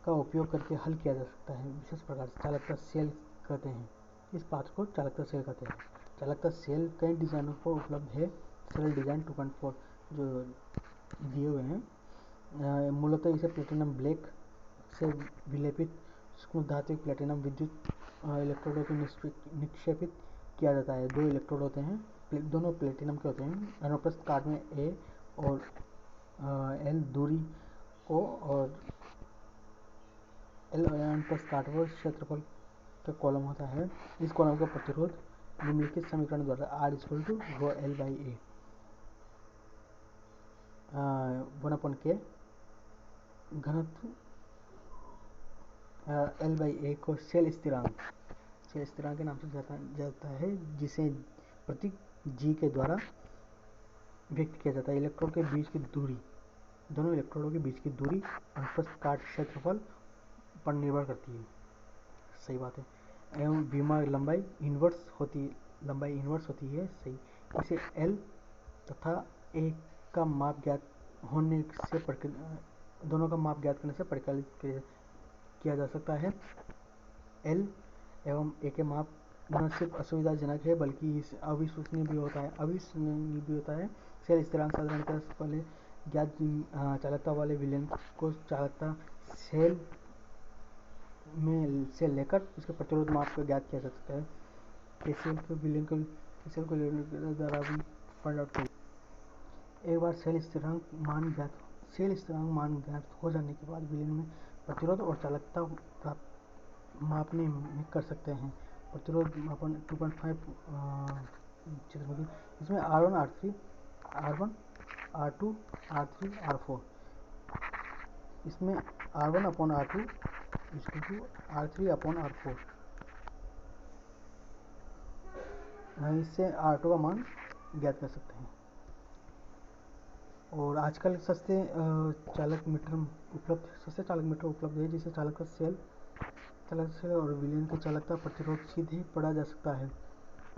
का उपयोग करके हल किया जा सकता है। विशेष प्रकार से चालकता सेल कहते हैं, इस पात्र को चालकता सेल कहते हैं। चालकता सेल कई डिजाइनों पर उपलब्ध है। सेल डिजाइन 2.4 जो दिए हुए हैं, मूलतः इसे प्लेटिनम ब्लैक से विलेपित सूक्ष्म धात्विक प्लेटिनम विद्युत इलेक्ट्रोडों को निक्षेपित किया जाता है। 2 इलेक्ट्रोड होते हैं, दोनों प्लेटिनम के होते हैं। अनुप्रस्थ काट में ए और एल दूरी को और एल अनुप्रस्थ काट पर क्षेत्रफल का कॉलम होता है। इस कॉलम का प्रतिरोध निम्नलिखित समीकरण द्वारा R = rho L by A 1/K घनत्व L by A को सेल स्थिरांक के नाम से जाता है, जिसे प्रतीक G के द्वारा व्यक्त किया जाता है। इलेक्ट्रोड के बीच की दूरी, दोनों इलेक्ट्रोडों के बीच की दूरी अनुप्रस्थ काट क्षेत्रफल पर निर्भर करती है। सही बात है। एवं बीमा लंबाई इन्वर्स होती है। सही। इसे L तथा A का माप ज्ञात होने से दोनों का माप ज्ञात करने से परिकलित किया जा सकता है। L एवं A के माप न सिर्फ असुविधाजनक है बल्कि इस अविश्वसनीय भी होता है। सेल स्थिरांक साधारणतः पहले ज्ञात चालकता वाले विलयन को चालकता सेल में से लेकर उसके प्रतिरोध माप को ज्ञात किया जा सकता है। केसीएल के विलयन को द्वारा भी फाइंड आउट किया। एक बार सेल स्थिरांक मान ज्ञात हो जाने के बाद विलयन में प्रतिरोध और चालकता मापने में कर सकते हैं। प्रतिरोध मापन 2.5 चित्र में इसमें R1 R2 R3 R4, इसमें R1/R2 R3/R4, इससे R2 का मान ज्ञात कर सकते हैं। और आजकल सस्ते चालक मीटर उपलब्ध है, जिसे चालकता सेल और विलयन की चालकता प्रतिरोध सीधे पढ़ा जा सकता है।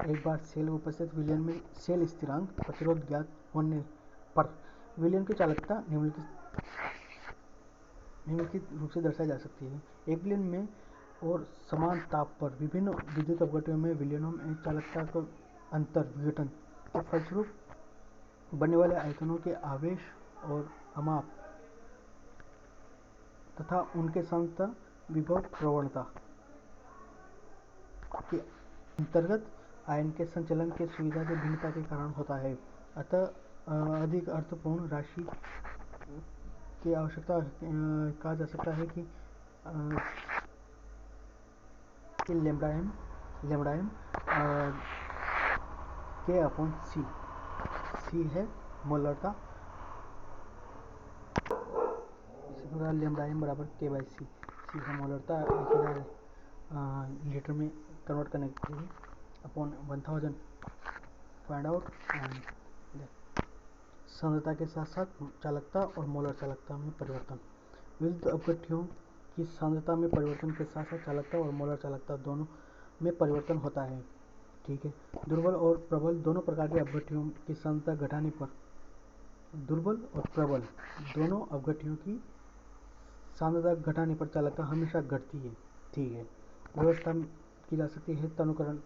एक बार सेल उपस्थित विलयन में सेल स्थिरांक प्रतिरोध ज्ञात होने पर विलयन की चालकता निम्नलिखित रूप से दर्शाई जा सकती है। एक विलयन में और समान ताप पर विभिन्न विद्युत अपघटनों में विलयनों में चालकता का अंतर विघटन के फलस्वरूप बनने वाले आयतनों के आवेश और अमाप तथा उनके सांद्रता विभव प्रवणता के अंतर्गत आयन के संचलन के सुविधा की भिन्नता के कारण होता है। अतः अधिक अर्थपूर्ण राशि की आवश्यकता कहा जा सकता है कि लैम्ब्डा एम K/C है मोलरता। इसी प्रकार लैम्ब्डा एम बराबर K/C है मोलरता। लीटर में कन्वर्ट करने के लिए अपॉन 1000 फाइंड आउट। सांद्रता के साथ साथ चालकता और मोलर चालकता में परिवर्तन। विद्युत अपघट्यों की सांद्रता में परिवर्तन के साथ साथ चालकता और मोलर चालकता दोनों में परिवर्तन होता है। ठीक है। दुर्बल और प्रबल दोनों प्रकार के अपघट्यों की सांद्रता घटाने पर दुर्बल और प्रबल दोनों अपघट्यों की सांद्रता घटाने पर चालकता हमेशा घटती है। ठीक है। व्यवस्था की जा सकती है तनुकरण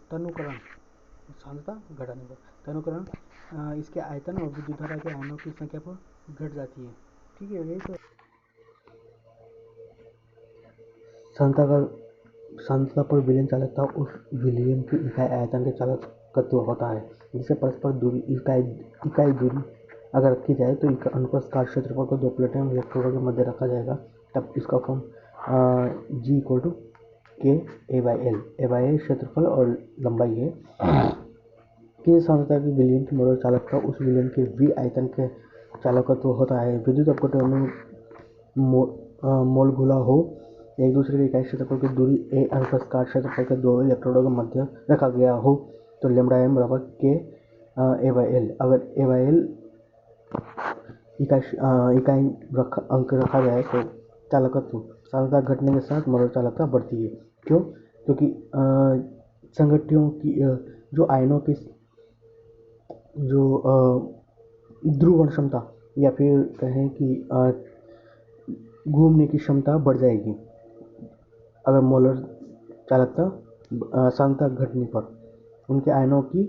सांद्रता घटाने पर तनुकरण इसके आयतन और विद्युत धारा के आयनों की संख्या पर घट जाती है। ठीक है। यही तो सांद्रता पर विलयन चालकता उस विलयन की इकाई आयतन के चालकत्व होता है, जिसे परस्पर दूरी इकाई दूरी अगर रखी जाए तो अनुप्रस्थ काट क्षेत्रफल को 2 प्लेटिनम इलेक्ट्रोडों के मध्य रखा जाएगा। तब इसका form G = K A/L। A/L क्षेत्रफल और लंबाई है। किसी सांद्रता की विलयन की मोलर चालकता उस विलयन के V आयतन के चालकत्व होता है। विद्युत अपघटन में मोल घुला हो, एक दूसरे के इकाई क्षेत्रफल की दूरी A अनुप्रस्थ काट क्षेत्रफल के 2 इलेक्ट्रोडों के मध्य रखा गया हो तो लैम्ब्डा एम बराबर K A/L। अगर A/L इकाई अंक रखा जाए तो चालकत्व सांद्रता घटने के साथ मोलर चालकता बढ़ती है। क्यों? क्योंकि संगठियों की जो आयनों की जो ध्रुवण क्षमता या फिर कहें कि घूमने की क्षमता बढ़ जाएगी अगर मोलर चालकता सांद्रता घटने पर। उनके आयनों की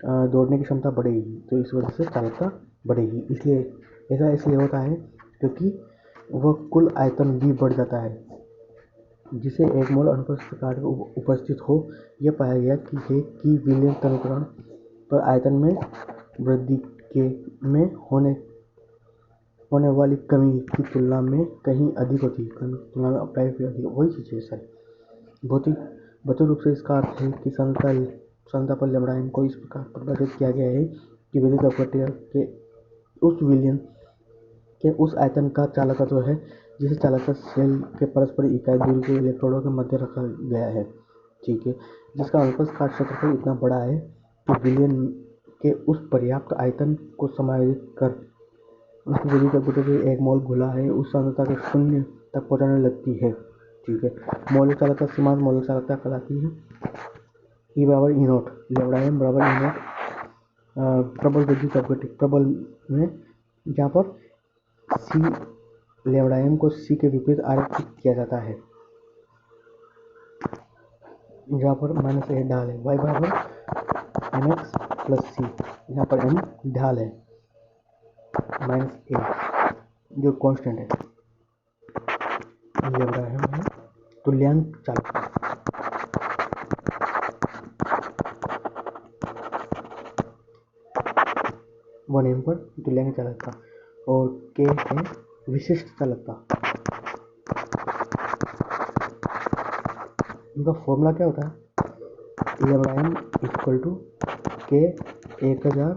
दौड़ने की क्षमता बढ़ेगी, तो इस वजह से चालकता बढ़ेगी। इसलिए ऐसा इसलिए होता है क्योंकि वह कुल आयतन भी बढ़ जाता है। जिसे एक मोल अनुपस्थित कार्य उपस्थित हो, यह पाया गया कि विलियम तनुकरण पर आयतन में वृद्धि के में होने वाली कमी की तुलना में कहीं अधिक होती है। तुलना में वही चीज़ है सर। भौतिक रूप से इसका अर्थ है कि सांद्रता पर लैम्ब्डा एम को इस प्रकार परिभाषित किया गया है कि विद्युत अपघट्य के उस विलयन के उस आयतन का चालकत्व है जिसे चालकता सेल के परस्पर इकाई दूरी के इलेक्ट्रोडों के मध्य रखा गया है, ठीक है, जिसका अनुप्रस्थ काट क्षेत्रफल इतना बड़ा है कि विलयन के उस पर्याप्त आयतन को समायोजित कर उसकी विद्युत अपघट्य जो एक मोल घुला है उस सांद्रता के शून्य तक पहुंचाने लगती है, ठीक है। मौलिक चालकता सीमांत मौलिक चालकता कहलाती है। E बराबर ई नॉट, लैम्ब्डा एम बराबर ई नॉट प्रबल विद्युत अपघट्य प्रबल में, जहाँ पर सी लैम्ब्डा एम को सी के विपरीत आरेखित किया जाता है, जहाँ पर माइनस ए ढाल है। y बराबर एम एक्स प्लस सी, यहाँ पर एम ढाल है, माइनस ए जो कांस्टेंट है। लैम्ब्डा एम है तुल्यांक चालकता। वन एम पर तुल्यांक चालकता और के है विशिष्ट चालकता। इनका फॉर्मूला क्या होता है? लैम्ब्डा एम इक्वल टू के 1000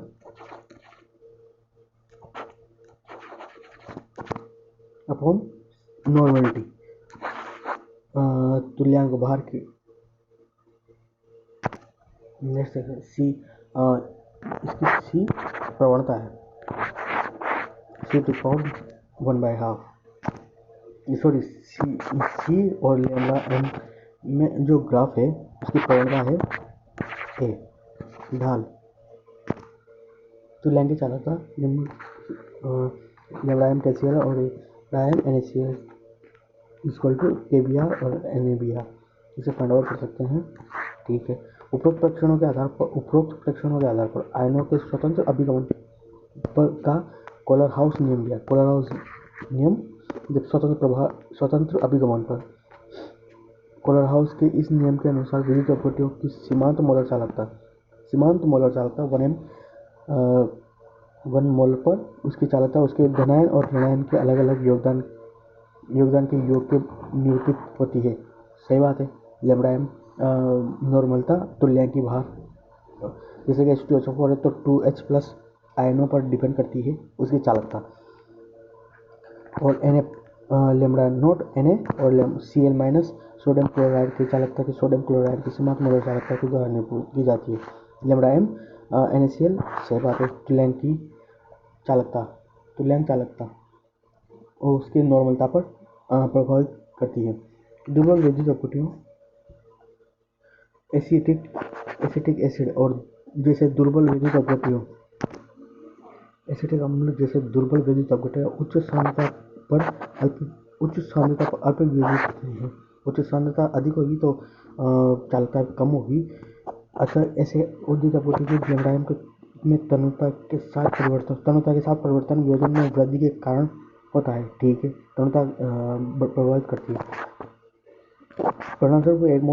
अपॉन नॉर्मलिटी, तुल्यांक भार की सी, इसकी सी प्रवणता है, सी टू पावर 1/2। सॉरी, सी और लैम्ब्डा एम में जो ग्राफ है उसकी प्रवणता है ए ढाल। तो लैंगिक चालकता लैम्ब्डा एम कैसीएल और lambda M NaCl equal to KBr और एनएबीआर, इसे फाइंड आउट कर सकते हैं, ठीक है। उपरोक्त परीक्षणों के आधार पर आयनों के स्वतंत्र अभिगमन पर का कोलर हाउस नियम दिया। कोलर हाउस नियम जब स्वतंत्र अभिगमन पर कोलर हाउस के इस नियम के अनुसार विद्युत अपघट्यों की सीमांत मोलर चालकता 1 मोल पर उसकी चालकता उसके धनायन और ऋणायन के अलग अलग योगदान के योग के निरूपित होती है। सही बात है। लैम्ब्डा एम नॉर्मलता तुल्यांकी भार, जैसे कि H2SO4 है तो 2H प्लस आयनों पर डिपेंड करती है उसकी चालकता, और लैम्ब्डा नॉट Na और Cl माइनस सोडियम क्लोराइड की चालकता की सोडियम क्लोराइड की सीमांत मोलर चालकता के द्वारा निरूपित की जाती है। लैम्ब्डा एम NaCl, सही बात है, तुल्यांक चालकता और उसकी नॉर्मलता पर प्रभावित करती है। दुर्बल विद्युत अपघट्यों एसिटिक एसिड और जैसे दुर्बल विद्युत अपघट्यों एसिटिक अम्ल जैसे दुर्बल विद्युत अपघट्य उच्च सांद्रता पर अल्प विद्युत होते हैं। उच्च सांद्रता अधिक होगी तो चालकता कम होगी। अक्सर ऐसे विद्युत अपघट्य की लैम्ब्डा एम में तनुता के साथ परिवर्तन वियोजन में वृद्धि के कारण होता है, ठीक है। तनुता प्रभावित करती है। परिणामस्वरूप एक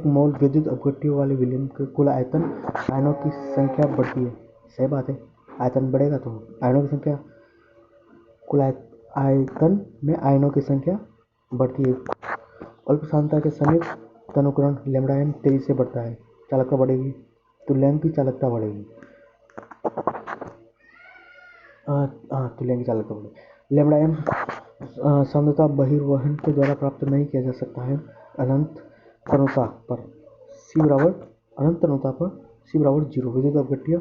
मोल विद्युत अपघट्यों वाले विलयन के कुल आयनों की संख्या बढ़ती है। सही बात है, आयतन बढ़ेगा तो आयनों की संख्या, कुल आयतन में आयनों की संख्या बढ़ती है। अल्प सांद्रता के समीप तनुकरण लैम्ब्डा एम तेजी से बढ़ता है, चालकता बढ़ेगी, तुल्यांक की चालकता बढ़ेगी। लैम्ब्डा एम सांद्रता बहिर्वहन के द्वारा प्राप्त नहीं किया जा सकता है। अनंत तनुता पर C बराबर 0 विद्युत अपघट्य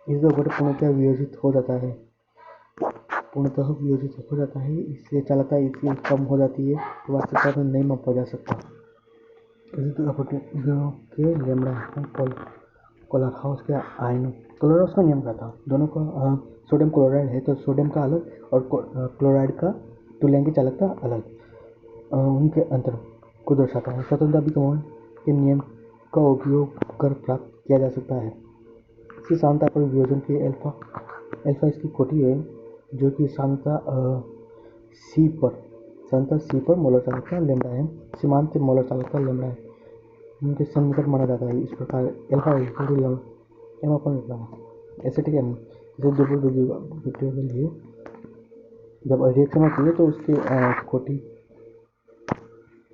पूर्णतः वियोजित हो जाता है, इसलिए चालकता इसकी कम हो जाती है, तो वास्तविकता में नहीं मापा जा सकता। विद्युत अपघट्यों के लैम्ब्डा कोलारहाउस के आयनों, कोलारहाउस का नियम क्या था? दोनों का सोडियम क्लोराइड है तो सोडियम का अलग और क्लोराइड का तुल्यांकी चालकता अलग, उनके अंतर को दर्शाता है। स्वतंत्रता अभिकर्मण के नियम का उपयोग कर प्राप्त किया जा सकता है। इसी सांद्रता पर वियोजन की अल्फा इसकी कोटि है, जो कि सांद्रता सी पर मोलर चालकता लैम्डा है, सीमांत मोलर चालकता लैम्डा है, उनके सन्निकट माना जाता है। इस प्रकार अल्फा एम अपन एसिटिक एम जैसे द्रव्य के लिए जब रिएक्शन होती है तो उसके कोटि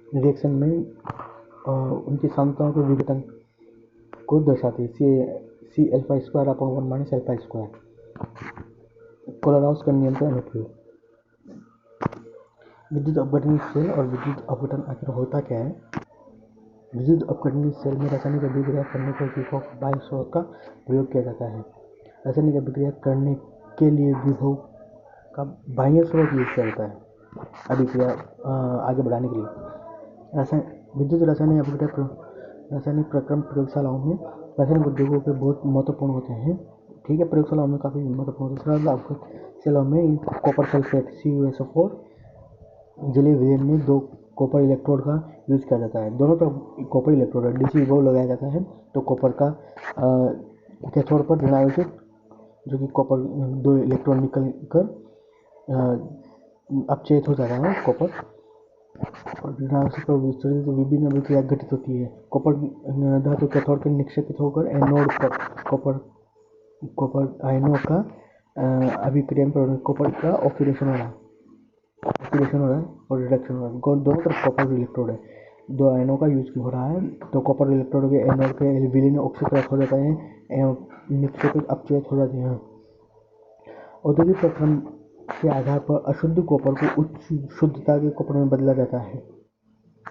रिएक्शन में उनकी सांद्रताओं के विघटन को दर्शाती है। C alpha square upon 1 minus alpha square. Kohlrausch का नियम का अनुप्रयोग। विद्युत अपघटनीय सेल और विद्युत अपघटन आखिर होता क्या है? विद्युत अपघटनीय सेल में रासायनिक अभिक्रिया करने के विभव बाह्य स्रोत का प्रयोग किया जाता है। रासायनिक अभिक्रिया करने के लिए विभव का बाह्य स्रोत यूज किया जाता है अभिक्रिया आगे बढ़ाने के लिए। विद्युत रासायनिक प्रक्रम प्रयोगशालाओं में रासायनिक उद्योगों के बहुत महत्वपूर्ण होते हैं। ठीक है, प्रयोगशालाओं में काफ़ी महत्वपूर्ण होते हैं। सरल अपघटन सेलों में कॉपर सल्फेट CuSO4 जलीय विलयन में 2 कॉपर इलेक्ट्रोड का यूज किया जाता है। दोनों तरफ कॉपर इलेक्ट्रोड है, डीसी विभव लगाया जाता है तो कॉपर का कैथोड पर ऋणावेश जो कि कॉपर 2 इलेक्ट्रॉन निकल कर अपचयित हो जाता है कॉपर, और ऋणावेश पर विस्तृत विभिन्न अभिक्रिया घटित होती है। कॉपर धातु कैथोड के निक्षेपित होकर एनोड पर कॉपर आयनों का अभिक्रिया पर कॉपर का ऑक्सीडेशन हो रहा है और रिडक्शन हो रहा है। दोनों तरफ कॉपर इलेक्ट्रोड है, 2 आयनों का यूज हो रहा है तो कॉपर इलेक्ट्रोड के एनोड के विलीन ऑक्सीकृत हो जाता है एवं निक्षेपित अपचयित हो जाते हैं। औद्योगिक प्रक्रम के आधार पर अशुद्ध कॉपर को उच्च शुद्धता के कॉपर में बदला जाता है।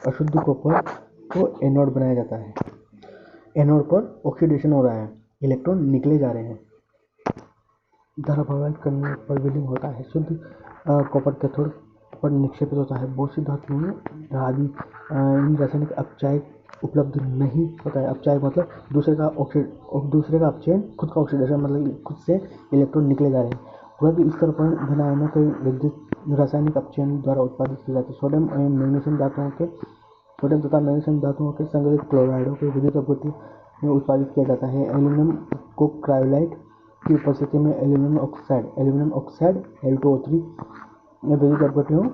अशुद्ध कॉपर को एनोड बनाया जाता है। एनोड पर ऑक्सीडेशन हो रहा है, इलेक्ट्रॉन निकले जा रहे हैं। धारा प्रवाहित करने पर विलीन होता है। शुद्ध कॉपर कैथोड पर निक्षेपित होता है। बहुत सी धातुओं आदि इन रासायनिक अपचायक उपलब्ध नहीं होता है। अपचायक मतलब दूसरे का अपचयन, खुद का ऑक्सीडेशन मतलब खुद से इलेक्ट्रॉन निकले जा रहे हैं। परंतु इस तरह पर धन आयनों के विद्युत रासायनिक अपचयन द्वारा उत्पादित की जाती है। सोडियम तथा मैग्नीशियम धातुओं के संग्रहित क्लोराइडों के विद्युत अपघटन में उत्पादित किया जाता है। एल्यूमिनियम को क्रायोलाइट की उपस्थिति में एल्यूमिनियम ऑक्साइड Al2O3 में विद्युत अपघटनों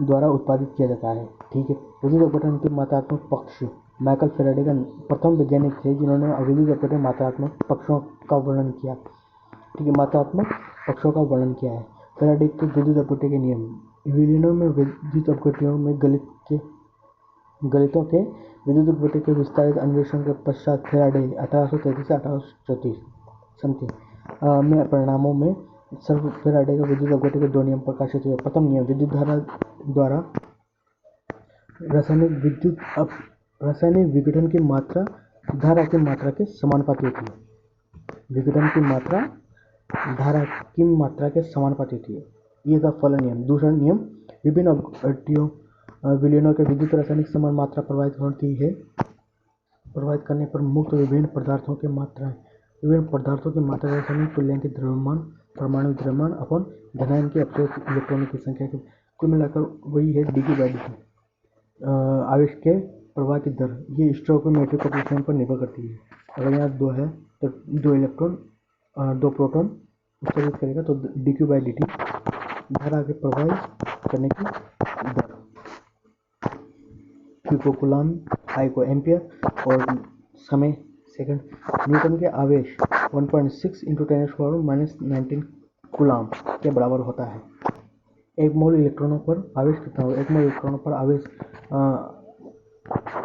द्वारा उत्पादित किया जाता है। ठीक है, विद्युत अपघटन के मात्रात्मक पक्ष। माइकल फैराडे का प्रथम वैज्ञानिक थे जिन्होंने विद्युत अपघटन मात्रात्मक पक्षों का वर्णन किया। ठीक है, मात्रात्मक पक्षों का वर्णन किया है। फैराडे के विद्युत अपघटन के नियम। विलीनों में विद्युत अपघटनों में गलितों के विद्युत अपघटन के विस्तारित अन्वेषण के पश्चात फैराडे 1833 से 1834 समथिंग में परिणामों में सर्व फैराडे का विद्युत अपघटन के 2 नियम प्रकाशित हुए। प्रथम नियम, विद्युत धारा द्वारा रासायनिक विघटन की मात्रा धारा की मात्रा के समानुपाती होती है। विघटन की मात्रा धारा की मात्रा के समानुपाती होती है। ये था फलन नियम। दूसरा नियम, विभिन्न अपघटनों विलीनों के विद्युत रासायनिक समान मात्रा प्रवाहित होती है। प्रवाहित करने पर मुक्त विभिन्न पदार्थों की मात्रा रासायनिक तुल्यांक द्रव्यमान परमाणु द्रव्यमान अपन धनायन के अपचयित इलेक्ट्रॉनों की संख्या के कुल मिलाकर वही है dQ/dt। आवेश के प्रवाह की दर ये स्टोइकोमेट्रिक कोएफिशिएंट पर निर्भर करती है। अगर यहाँ 2 है तो 2 प्रोटॉन उत्सर्जित करेगा तो dQ/dt धारा के प्रवाहित करने की दर। Q को कूलम्ब, I को एम्पियर और समय सेकंड। न्यूटन के आवेश 1.6 × 10⁻⁻19 कूलम्ब के बराबर होता है। एक मोल इलेक्ट्रॉनों पर आवेश कितना होगा? एक मोल इलेक्ट्रॉनों पर आवेश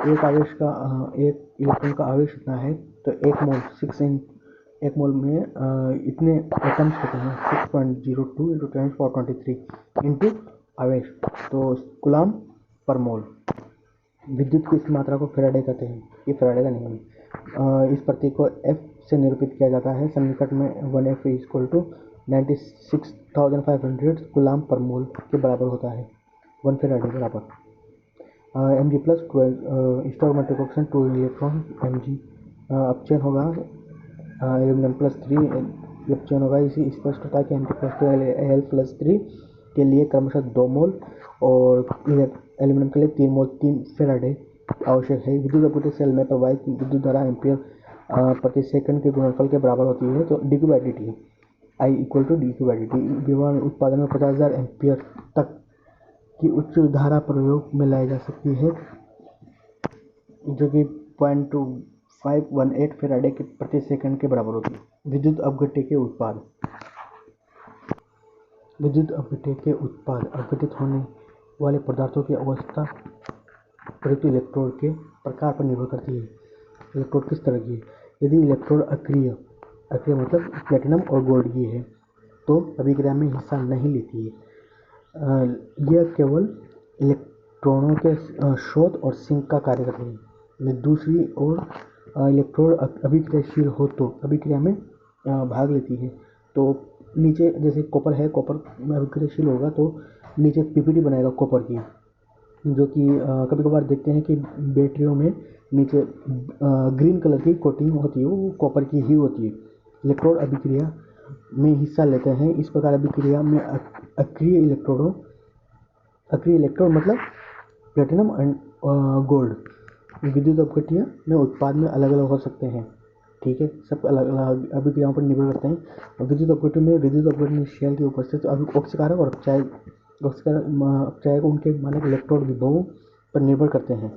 एक इलेक्ट्रॉन का आवेश कितना है तो एक मोल में इतने एटम्स होते हैं 6.02 × 10⁻23 इंटू आवेश, तो कूलम्ब पर मोल। विद्युत की इस मात्रा को फैराडे कहते हैं। ये फैराडे का नियम है। इस प्रतीक को F से निरूपित किया जाता है। सन्निकट में 1F = 96,500 कूलम्ब पर मोल के बराबर होता है। 1 फैराडे बराबर Mg+12 stoichiometric coefficient 2 electron Mg अपचयन होगा Al+3 जब चयन होगा, इसी स्पष्ट होता है कि Al+3 के लिए क्रमशः 2 मोल और एल्यूमिनियम के लिए 3 मोल 3 फेराडे आवश्यक है। विद्युत अपघटित सेल में प्रवाहित विद्युत धारा एम्पियर प्रति सेकंड के गुणनफल के बराबर होती है। तो dQ/dt I = dQ/dt। विभव उत्पादन में 50,000 एम्पियर तक की उच्च धारा प्रयोग में लाई जा सकती है, जो कि 0.2518 फेराडे के प्रति सेकंड के बराबर होती है। विद्युत अपघट्य के उत्पाद। विद्युत अपघट्य के उत्पाद अपघटित होने वाले पदार्थों की अवस्था प्रयुक्त इलेक्ट्रोड के प्रकार पर निर्भर करती है। इलेक्ट्रोड किस तरह की है? यदि इलेक्ट्रोड अक्रिय मतलब प्लेटिनम और गोल्ड की है तो अभिक्रिया में हिस्सा नहीं लेती है। यह केवल इलेक्ट्रॉनों के स्रोत और सिंक का कार्य करती है। दूसरी ओर इलेक्ट्रोड अभिक्रियाशील हो तो अभिक्रिया में भाग लेती है। तो नीचे जैसे कॉपर है, कॉपर में अभिक्रियाशील होगा तो नीचे पीपीटी बनाएगा कॉपर की, जो कि कभी कभार देखते हैं कि बैटरियों में नीचे ग्रीन कलर की कोटिंग होती है, वो कॉपर की ही होती है। इलेक्ट्रोड अभिक्रिया में हिस्सा लेते हैं। इस प्रकार अभिक्रिया में अक्रिय इलेक्ट्रोड मतलब प्लेटिनम एंड गोल्ड विद्युत अपघट्य में उत्पाद में अलग अलग हो सकते हैं। ठीक है, सब अलग अलग अभिक्रियाओं पर निर्भर करते हैं। विद्युत अपघट्य में विद्युत अपघटन शेल की उपस्थिति ऑक्सीकारक और अपचायक उनके मानक इलेक्ट्रोड विभवों पर निर्भर करते हैं।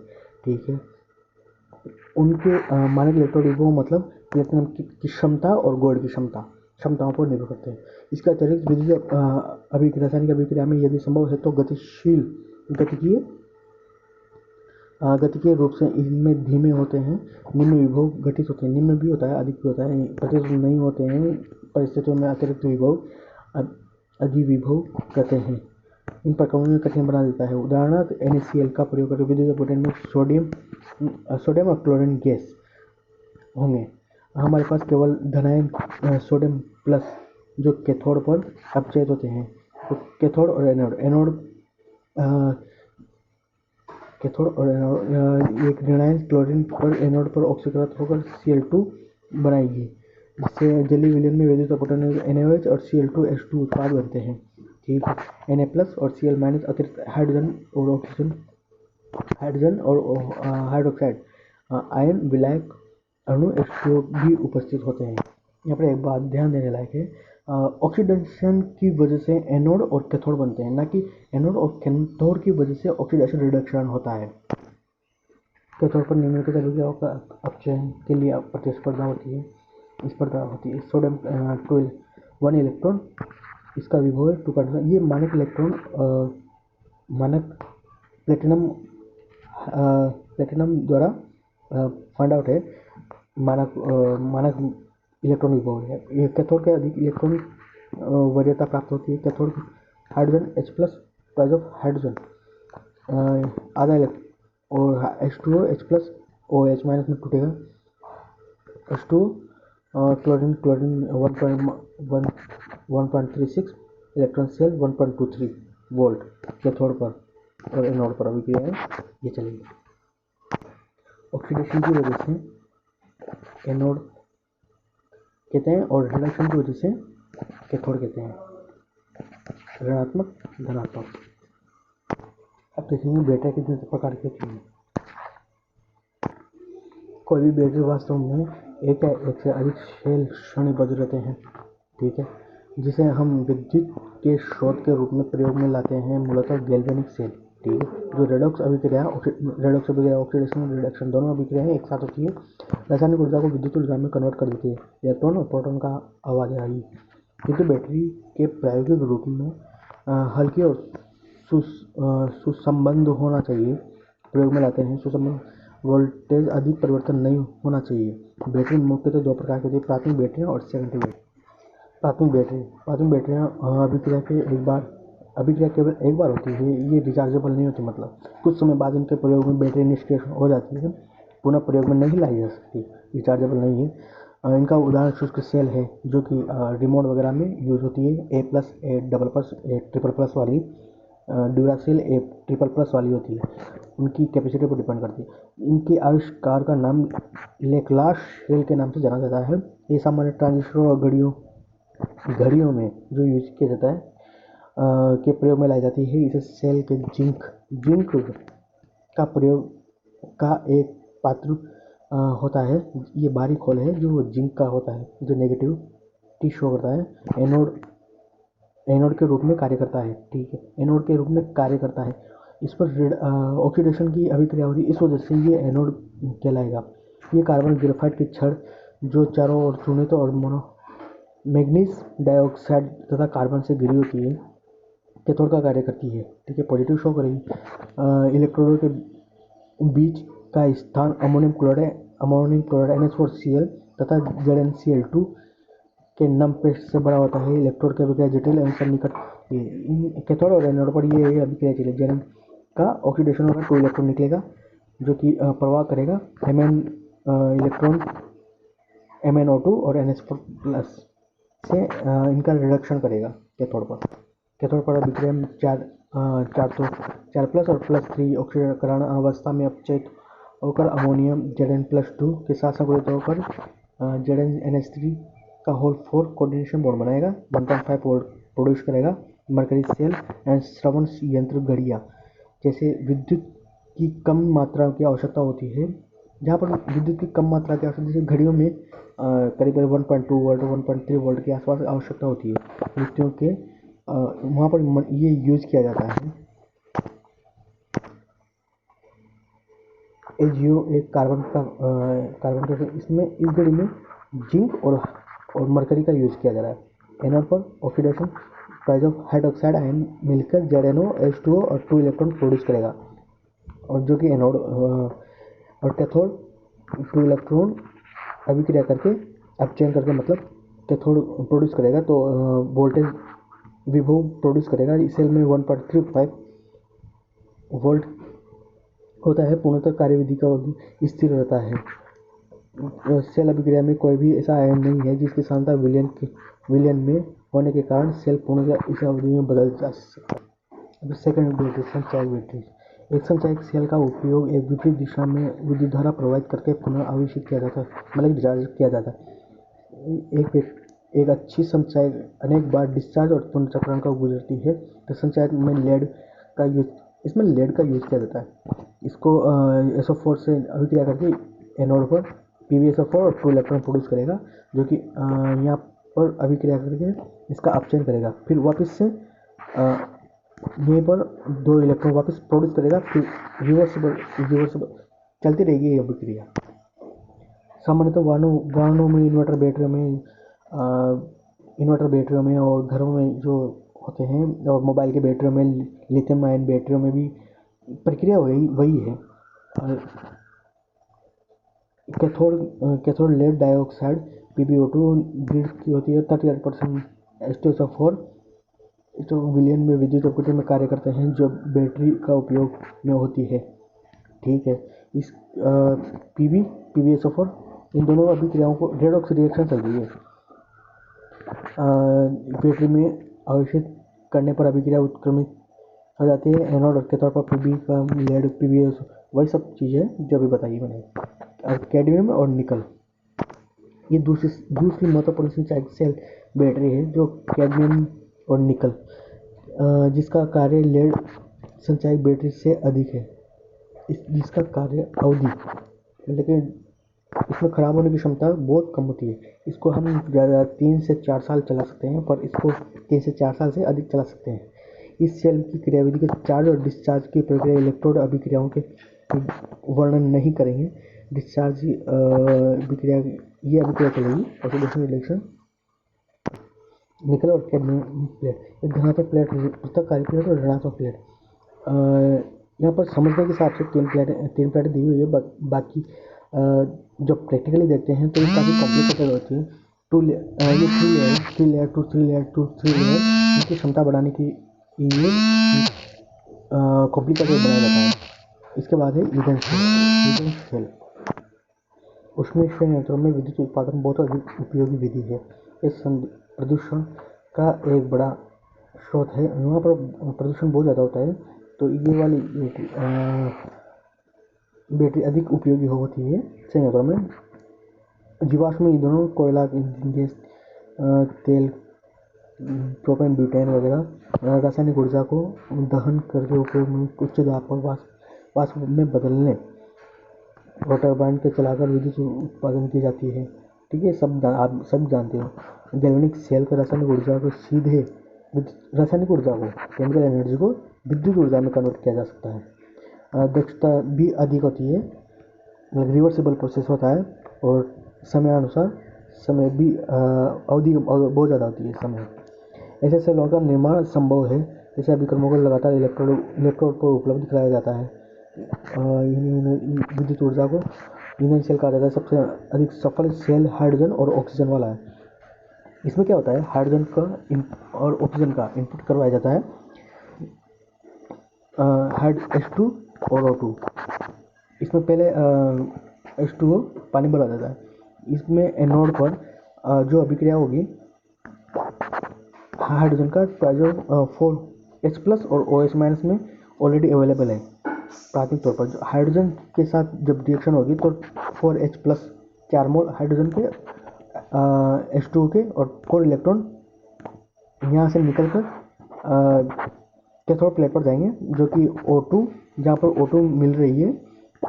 ठीक है, उनके मानक इलेक्ट्रोड विभव मतलब प्लेटिनम की क्षमता और गोल्ड की क्षमताओं पर निर्भर करते हैं। इसके अतिरिक्त विद्युत रासायनिक अभिक्रिया में यदि संभव है तो गतिकीय रूप से इनमें धीमे होते हैं, निम्न विभव घटित होते हैं। निम्न भी होता है, अधिक भी होता है, प्रतिरोध नहीं होते हैं। परिस्थितियों में अतिरिक्त विभव अधिविभव कहते हैं। इन प्रकरणों में कठिन बना देता है। उदाहरणार्थ NaCl का प्रयोग करके विद्युत अपघटन में सोडियम और क्लोरीन गैस होंगे। हमारे पास केवल धनायन सोडियम प्लस जो कैथोड पर अपचयित होते हैं। तो कैथोड और एनोड एक ऋणायन क्लोरीन पर एनोड पर ऑक्सीकृत होकर Cl2 बनाएगी, जिससे जलीय विलयन में विद्युत अपघटन NaOH और Cl2H2 उत्पाद बनते हैं। ठीक है, Na+ और Cl- अतिरिक्त हाइड्रोजन और हाइड्रोक्साइड आयन विलायक अणु H2O भी उपस्थित होते हैं। यहाँ पर एक बात ध्यान देने लायक है, ऑक्सीडेशन की वजह से एनोड और कैथोड बनते हैं, ना कि एनोड और कैथोड की वजह से ऑक्सीडेशन रिडक्शन होता है। कैथोड पर निम्नलिखित अभिक्रियाओं का अपचयन के लिए प्रतिस्पर्धा होती है। सोडियम 12 1 इलेक्ट्रॉन, इसका विभव है 2.1। ये मानक इलेक्ट्रॉन मानक प्लेटिनम द्वारा फाइंड आउट है। मानक इलेक्ट्रॉन विभव है। ये कैथोड के अधिक इलेक्ट्रॉन वरीयता प्राप्त होती है। Cathode hydrogen H+ price of hydrogen आधा इलेक्ट्रॉन और H2O H+ OH- में टूटेगा। H2O chlorine 1.36 electron cell 1.23 volt cathode पर और एनोड पर अभिक्रिया है, ये चलेगी। ऑक्सीडेशन की वजह से एनोड कहते हैं और रिडक्शन की वजह से कैथोड कहते हैं, ऋणात्मक धनात्मक। अब देखेंगे बैटरी कितने प्रकार की होती है। कोई भी बैटरी वास्तव में एक या एक से अधिक सेल श्रेणीबद्ध रहते हैं। ठीक है, जिसे हम विद्युत के स्रोत के रूप में प्रयोग में लाते हैं, मूलतः गैल्वेनिक सेल। ठीक है, जो रेडॉक्स अभिक्रिया ऑक्सीडेशन और रिडक्शन दोनों अभिक्रियाएं एक साथ होती है, रासायनिक ऊर्जा को विद्युत ऊर्जा में कन्वर्ट कर देती है। इलेक्ट्रॉन और प्रोटॉन का आवाजाही। क्योंकि बैटरी के प्रायोगिक रूप में हल्की और सुसंबद्ध होना चाहिए, प्रयोग में लाते हैं। सुसंबद्ध वोल्टेज अधिक परिवर्तन नहीं होना चाहिए। बैटरी मुख्यतः दो प्रकार की होती है, प्राथमिक बैटरी और सेकेंडरी बैटरी। प्राथमिक बैटरियाँ अभिक्रिया केवल एक बार होती है, ये रिचार्जेबल नहीं होती, मतलब कुछ समय बाद इनके प्रयोग में बैटरी निष्क्रिय हो जाती है, पुनः प्रयोग में नहीं लाई जा सकती, रिचार्जेबल नहीं है। इनका उदाहरण शुष्क सेल है, जो कि रिमोट वगैरह में यूज होती है, A+, A++, A++ वाली ड्यूरासेल ए ट्रिपल प्लस वाली होती है, उनकी कैपेसिटी पर डिपेंड करती है। इनके आविष्कार का नाम लेक्लाश सेल के नाम से जाना जाता है। ये सामान्य ट्रांजिस्टर और घड़ियों में जो यूज किया जाता है के प्रयोग में लाई जाती है। इसे सेल के जिंक का प्रयोग का एक पात्र होता है। ये बारीक होल है जो जिंक का होता है, जो नेगेटिविटी शो करता है। एनोड के रूप में कार्य करता है। ठीक है, एनोड के रूप में कार्य करता है। इस पर ऑक्सीडेशन की अभिक्रिया हो रही है, इस वजह से ये एनोड कहलाएगा। ये कार्बन ग्रेफाइट की छड़ जो चारों ओर चूर्णित और मैग्नीज डाइऑक्साइड तथा कार्बन से घिरी होती है, कैथोड का कार्य करती है। ठीक है, पॉजिटिव शो करेगी। इलेक्ट्रोडों के बीच का स्थान अमोनियम क्लोराइड NH4Cl तथा ZnCl2 के नम पेस्ट से बड़ा होता है। इलेक्ट्रोड की अभिक्रिया जटिल एवं सन्निकट कैथोड और एनोड पर ये अभिक्रिया चले। Zn का ऑक्सीडेशन होगा, 2 इलेक्ट्रॉन निकलेगा जो कि प्रवाह करेगा। इलेक्ट्रॉन MnO2 और NH4 प्लस से इनका रिडक्शन करेगा कैथोड पर। कैथोड पर अभिक्रिया में 4 प्लस और +3 ऑक्सीकरण अवस्था में अपचयित होकर अमोनियम Zn+2 के साथ संकुलित होकर ZnNH3 का होल 4 कोऑर्डिनेशन बॉन्ड बनाएगा। 1.5 वोल्ट प्रोड्यूस करेगा। मरकरी सेल एंड श्रवण यंत्र घड़ियाँ जैसे विद्युत की कम मात्रा की आवश्यकता होती है, जहाँ पर विद्युत की कम मात्रा की आवश्यकता, जैसे घड़ियों में करीब 1.2 वोल्ट 1.3 वोल्ट के आसपास आवश्यकता होती है विद्युतियों के, वहाँ पर ये यूज किया जाता है। AgO एक कार्बन का इसमें इस घड़ी में जिंक और मरकरी का यूज किया जा रहा है। एनोड पर oxidation price of hydroxide ion मिलकर ZnO H2O और 2 इलेक्ट्रॉन प्रोड्यूस करेगा, और जो कि एनोड और कैथोड 2 इलेक्ट्रॉन अभिक्रिया करके अपचयन करके मतलब कैथोड प्रोड्यूस करेगा, तो वोल्टेज विभव प्रोड्यूस करेगा। इस सेल में 1.35 वोल्ट होता है। पूर्णतः कार्यविधि का स्थिर रहता है। सेल अभिक्रिया में कोई भी ऐसा आयन नहीं है जिसकी सांद्रता विलयन में होने के कारण सेल पूर्णतः इस अवधि में बदल जा सकता है। अब सेकंड बैटरी, संचायक बैटरी। एक संचायक सेल का उपयोग एक विपरीत दिशा में विद्युत धारा प्रवाहित करके पुनः आवेशित किया जाता है, मतलब डिस्चार्ज किया जाता है। एक अच्छी संचायक अनेक बार डिस्चार्ज और पुनर्चक्रण का गुजरती है। तो संचायक में लेड का यूज किया जाता है। इसको SO4 से अभिक्रिया करके एनोड पर PbSO4 और 2 इलेक्ट्रॉन प्रोड्यूस करेगा, जो कि यहाँ पर अभिक्रिया करके इसका अपचयन करेगा। फिर वापस से यहीं पर 2 इलेक्ट्रॉन वापस प्रोड्यूस करेगा। फिर रिवर्सिबल चलती रहेगी ये अभिक्रिया। सामान्यतः वाहनों में, इन्वर्टर बैटरियों में और घरों में जो होते हैं, और मोबाइल के बैटरियों में, लिथियम आयन बैटरियों में भी प्रक्रिया वही है। Cathode lead dioxide PbO2 grid की होती है। 38% H2SO4 तो विलयन में विद्युत आपूर्ति में कार्य करते हैं, जो बैटरी का उपयोग में होती है। ठीक है, इस PbSO4 इन दोनों अभिक्रियाओं को रेडॉक्स रिएक्शन चल रही है। बैटरी में आवेशित करने पर अभिक्रिया उत्क्रमित हो जाती है। एनोड और कैथोड पर Pb का लेड PbSO वही सब चीज़ें जो अभी बताई मैंने। और कैडमियम और निकल, ये दूसरी महत्वपूर्ण संचायक सेल बैटरी है, जो कैडमियम और निकल, जिसका कार्य लेड संचायक बैटरी से अधिक है। जिसका कार्य अवधि, लेकिन इसमें खराब होने की क्षमता बहुत कम होती है। इसको हम ज़्यादा 3 से 4 साल चला सकते हैं, पर इसको 3 से 4 साल से अधिक चला सकते हैं। इस सेल की क्रियाविधि के चार्ज और डिस्चार्ज की प्रक्रिया इलेक्ट्रोड अभिक्रियाओं के वर्णन नहीं करेंगे। डिस्चार्ज अभिक्रिया चलेगी। ऑक्सीडेशन रिडक्शन, निकल और कैडमियम प्लेट, एक धनात्मक प्लेट, पृथककारी प्लेट और ऋणात्मक प्लेट। यहाँ पर समझने के हिसाब से 3 प्लेटें दी हुई है। बाकी जब प्रैक्टिकली देखते हैं तो ये काफ़ी कॉम्प्लिकेटेड होती है। 3 लेयर इनकी क्षमता बढ़ाने की लिए कॉम्प्लिकेटेड बनाया जाता है। इसके बाद है ईंधन सेल। उसमें संयंत्रों में विद्युत उत्पादन बहुत अधिक उपयोगी विधि है। इस प्रदूषण का एक बड़ा स्रोत है, वहाँ पर प्रदूषण बहुत ज़्यादा होता है, तो ये वाली बैटरी अधिक उपयोगी होती है संयंत्रों में। जीवाश्म ईंधनों, कोयला, गैस, तेल, प्रोपेन, ब्यूटेन वगैरह रासायनिक ऊर्जा को दहन करके उपयोग में उच्च दाब पर वाष्प में बदलने और टरबाइन के चलाकर विद्युत उत्पादन की जाती है। ठीक है, आप सब जानते हो। गैल्वेनिक सेल का रासायनिक ऊर्जा को केमिकल एनर्जी को विद्युत ऊर्जा में कन्वर्ट किया जा सकता है। दक्षता भी अधिक होती है, रिवर्सिबल प्रोसेस होता है, और समय भी अवधि बहुत ज़्यादा होती है समय। ऐसे सेलों का निर्माण संभव है जैसे अभिक्रमों को लगातार इलेक्ट्रोड पर उपलब्ध कराया जाता है। विद्युत ऊर्जा को ईंधन सेल कहा जाता है। सबसे अधिक सफल सेल हाइड्रोजन और ऑक्सीजन वाला है। इसमें क्या होता है, हाइड्रोजन का और ऑक्सीजन का इनपुट करवाया जाता है, H2 और O2। इसमें पहले H2O पानी भरा जाता है। इसमें एनोड पर जो अभिक्रिया होगी, हाइड्रोजन का ट्राइजो 4H+ और OH- में ऑलरेडी अवेलेबल है। प्राथमिक तौर पर हाइड्रोजन के साथ जब रिएक्शन होगी तो 4H+ 4 मोल हाइड्रोजन के H2O के और 4 इलेक्ट्रॉन यहाँ से निकलकर कैथोड प्लेट पर जाएंगे, जो कि O2, जहाँ पर O2 मिल रही है,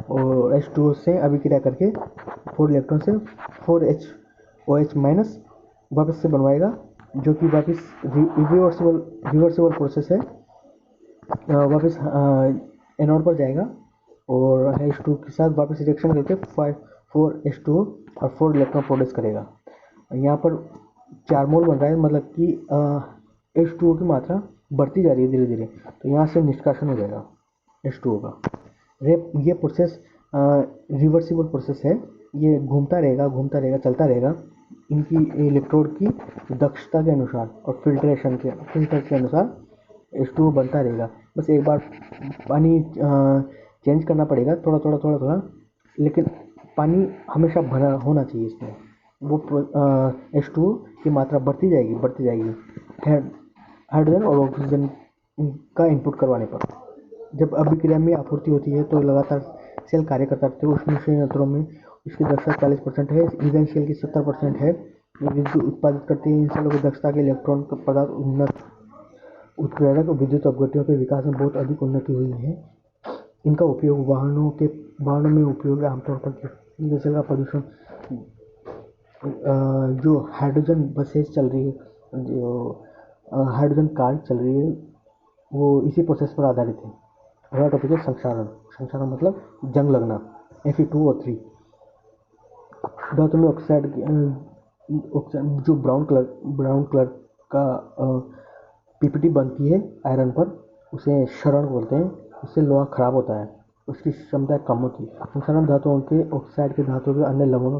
और H2O से अभिक्रिया करके 4 इलेक्ट्रॉन से 4OH- वापस से बनवाएगा, जो कि वापस रिवर्सिबल प्रोसेस है। वापस एनोड पर जाएगा और H2 के साथ वापस रिएक्शन करके 4H2O और 4 इलेक्ट्रॉन प्रोड्यूस करेगा। यहाँ पर 4 मोल बन रहा है, मतलब कि H2O की मात्रा बढ़ती जा रही है धीरे धीरे, तो यहाँ से निष्कासन हो जाएगा H2O का। ये प्रोसेस रिवर्सिबल प्रोसेस है, ये घूमता रहेगा, चलता रहेगा। इनकी इलेक्ट्रोड की दक्षता के अनुसार और फिल्टर के अनुसार H2O बनता रहेगा। बस एक बार पानी चेंज करना पड़ेगा, थोड़ा, लेकिन पानी हमेशा भरा होना चाहिए इसमें। वो H2O की मात्रा बढ़ती जाएगी हाइड्रोजन और ऑक्सीजन का इनपुट करवाने पर। जब अभिक्रिया में आपूर्ति होती है तो लगातार सेल कार्य करता रहता है। उष्ण संयंत्रों में इसकी दक्षता 40% है, ईंधन सेल की 70% है। विद्युत उत्पादित करती है। इन सेलों की दक्षता के इलेक्ट्रॉन पदार्थ उन्नत उत्प्रेरक विद्युत अपघट्यों के विकास में बहुत अधिक उन्नति हुई है। इनका उपयोग वाहनों में उपयोग आमतौर पर ईंधन सेल का प्रदूषण, जो हाइड्रोजन बसेस चल रही है, जो हाइड्रोजन कार चल रही है, वो इसी प्रोसेस पर आधारित है। अगला टॉपिक है संक्षारण मतलब जंग लगना, Fe2O3। धातु में ऑक्साइड जो ब्राउन कलर का पीपीटी बनती है आयरन पर, उसे क्षरण बोलते हैं। उससे लोहा खराब होता है, उसकी क्षमता कम होती है। संक्षारण धातुओं के ऑक्साइड के धातुओं के अन्य लवणों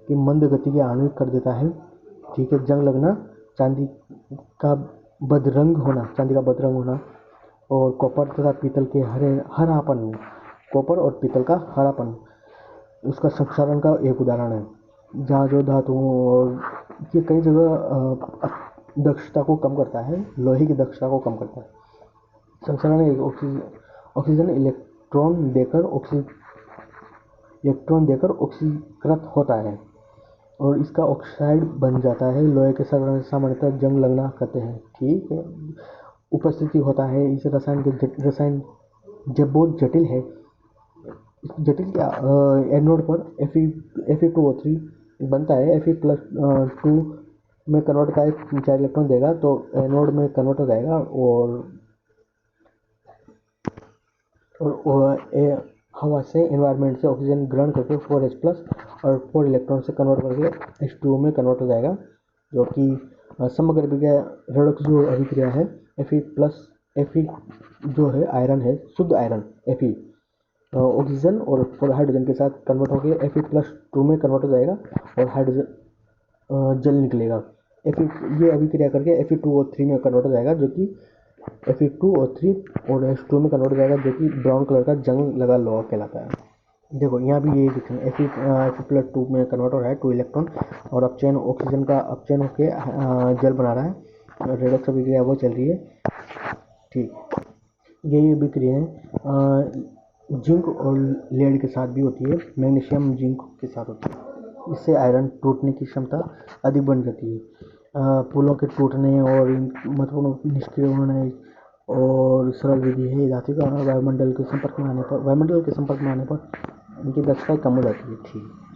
की मंद गति के आणविक कर देता है। ठीक है, जंग लगना, चांदी का बदरंग होना और कॉपर तथा पीतल के हरापन, कॉपर और पीतल का हरापन उसका संक्षारण का एक उदाहरण है। जहाँ जो धातुओं और ये कई जगह दक्षता को कम करता है, लोहे की दक्षता को कम करता है। संक्षारण एक ऑक्सीजन इलेक्ट्रॉन देकर ऑक्सीकृत होता है और इसका ऑक्साइड बन जाता है। लोहे के सामान्यतः जंग लगना कहते हैं। ठीक है, उपस्थिति होता है। इस रसायन जब बहुत जटिल है, जटिल क्या, एनोड पर Fe2O3 बनता है। Fe+2 में कन्वर्ट का 4 इलेक्ट्रॉन देगा तो एनोड में कन्वर्ट हो जाएगा और हवा से एनवायरनमेंट से ऑक्सीजन ग्रहण करके 4H+ और 4 इलेक्ट्रॉन से कन्वर्ट करके H2O में कन्वर्ट हो जाएगा, जो कि समग्र अभिक्रिया रेडॉक्स जो अभिक्रिया है। Fe जो है आयरन है, शुद्ध आयरन Fe ऑक्सीजन और हाइड्रोजन के साथ कन्वर्ट होकर Fe+2 में कन्वर्ट हो जाएगा और हाइड्रोजन जल निकलेगा। ये अभिक्रिया करके Fe2O3 में कन्वर्ट हो जाएगा, जो कि Fe2O3 और H2O में कन्वर्ट हो जाएगा, जो कि ब्राउन कलर का जंग लगा लोहा कहलाता है। देखो यहाँ भी यही दिख रहा है, Fe+2 में कन्वर्ट हो रहा है 2 इलेक्ट्रॉन और अपचयन, ऑक्सीजन का अपचयन होकर जल बना रहा है। रेडॉक्स अभिक्रिया वो चल रही है। ठीक, ये अभिक्रियाएं जिंक और लेड के साथ भी होती है, मैग्नीशियम जिंक के साथ होती है। इससे आयरन टूटने की क्षमता अधिक बन जाती है। पुलों के टूटने और महत्वपूर्ण निष्क्रिय होने और सरल विधि है। धातु का वायुमंडल के संपर्क में आने पर इनकी दक्षता कम हो जाती है। ठीक।